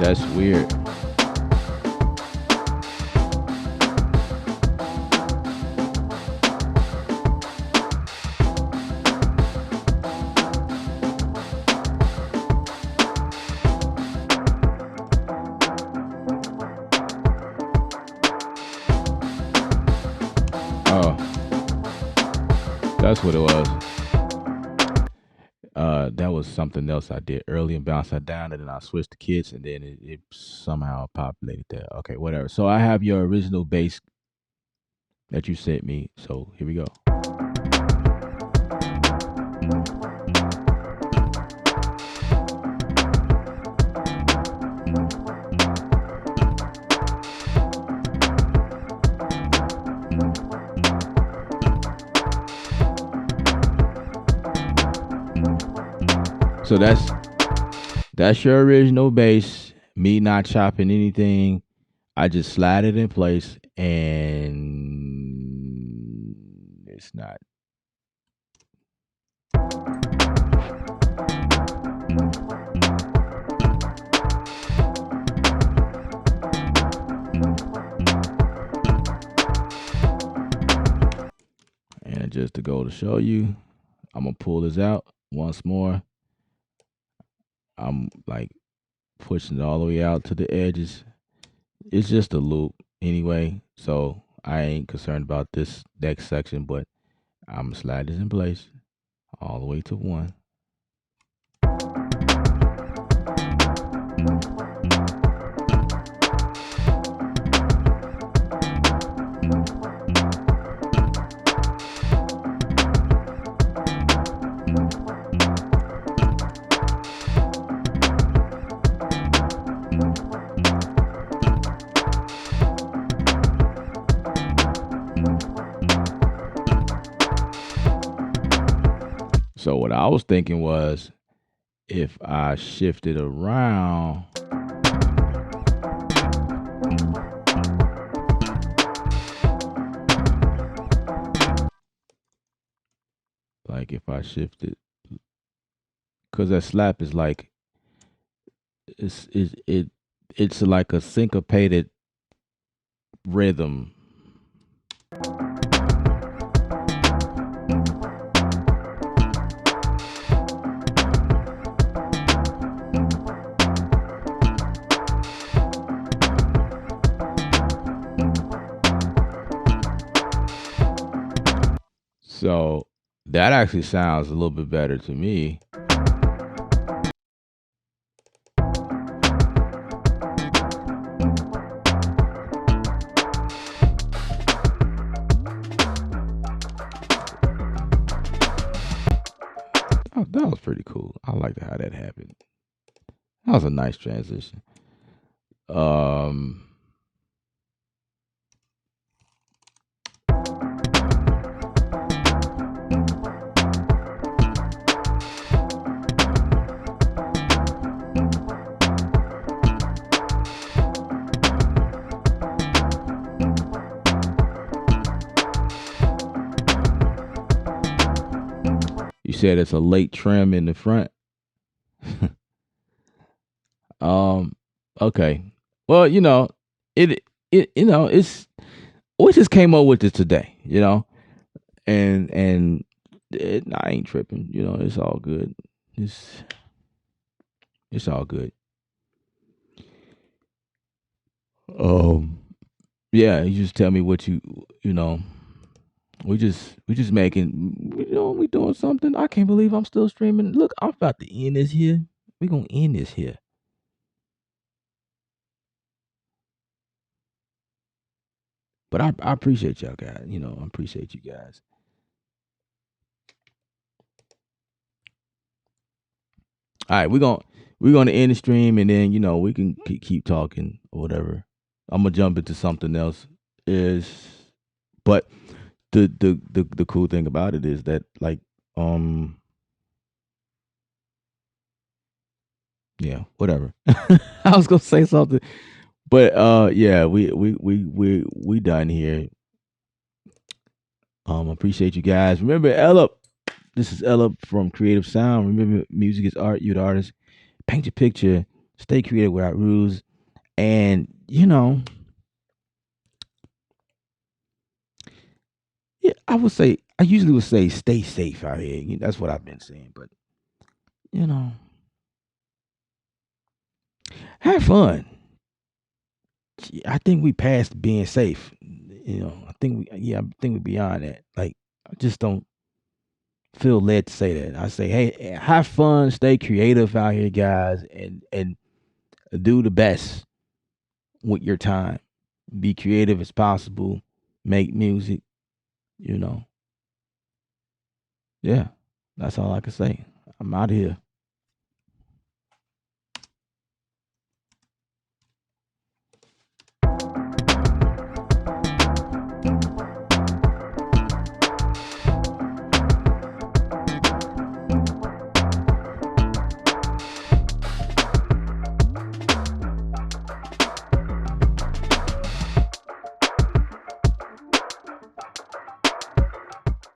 that's weird. Oh, that's what it was. That was something else I did early and bounced that down, and then I switched the kits, and then it somehow populated there. Okay, whatever. So I have your original bass that you sent me. So here we go. So that's your original bass. Me not chopping anything. I just slide it in place, and it's not. And just to go to show you, I'm gonna pull this out once more. I'm like pushing it all the way out to the edges. It's just a loop anyway, so I ain't concerned about this next section, but I'm gonna slide this in place all the way to one. So what I was thinking was if I shift it around, like if I shift it, because that slap is like it's like a syncopated rhythm. So that actually sounds a little bit better to me. That was pretty cool. I liked how that happened. That was a nice transition. Um, you said it's a late trim in the front. um, okay. Well, it it's we just came up with it today. And I ain't tripping. It's all good. It's it's all good. Um, yeah, you just tell me what you know. We just making we doing something. I can't believe I'm still streaming. Look, I'm about to end this here. We gonna end this here. But I appreciate y'all guys. I appreciate you guys. All right, we're gonna end the stream and then we can keep talking or whatever. I'm gonna jump into something else. Is but the cool thing about it is that like yeah, whatever. I was gonna say something, but yeah, we done here. Appreciate you guys. Remember Ella, this is Ella from Creative Sound. Remember, music is art. You're the artist. Paint your picture. Stay creative without rules. And yeah, I usually would say stay safe out here. That's what I've been saying. But you know, have fun. I think we passed being safe. I think we're beyond that. Like, I just don't feel led to say that. I say, hey, have fun, stay creative out here, guys, and do the best with your time. Be creative as possible. Make music. You know, yeah. That's all I can say. I'm out of here.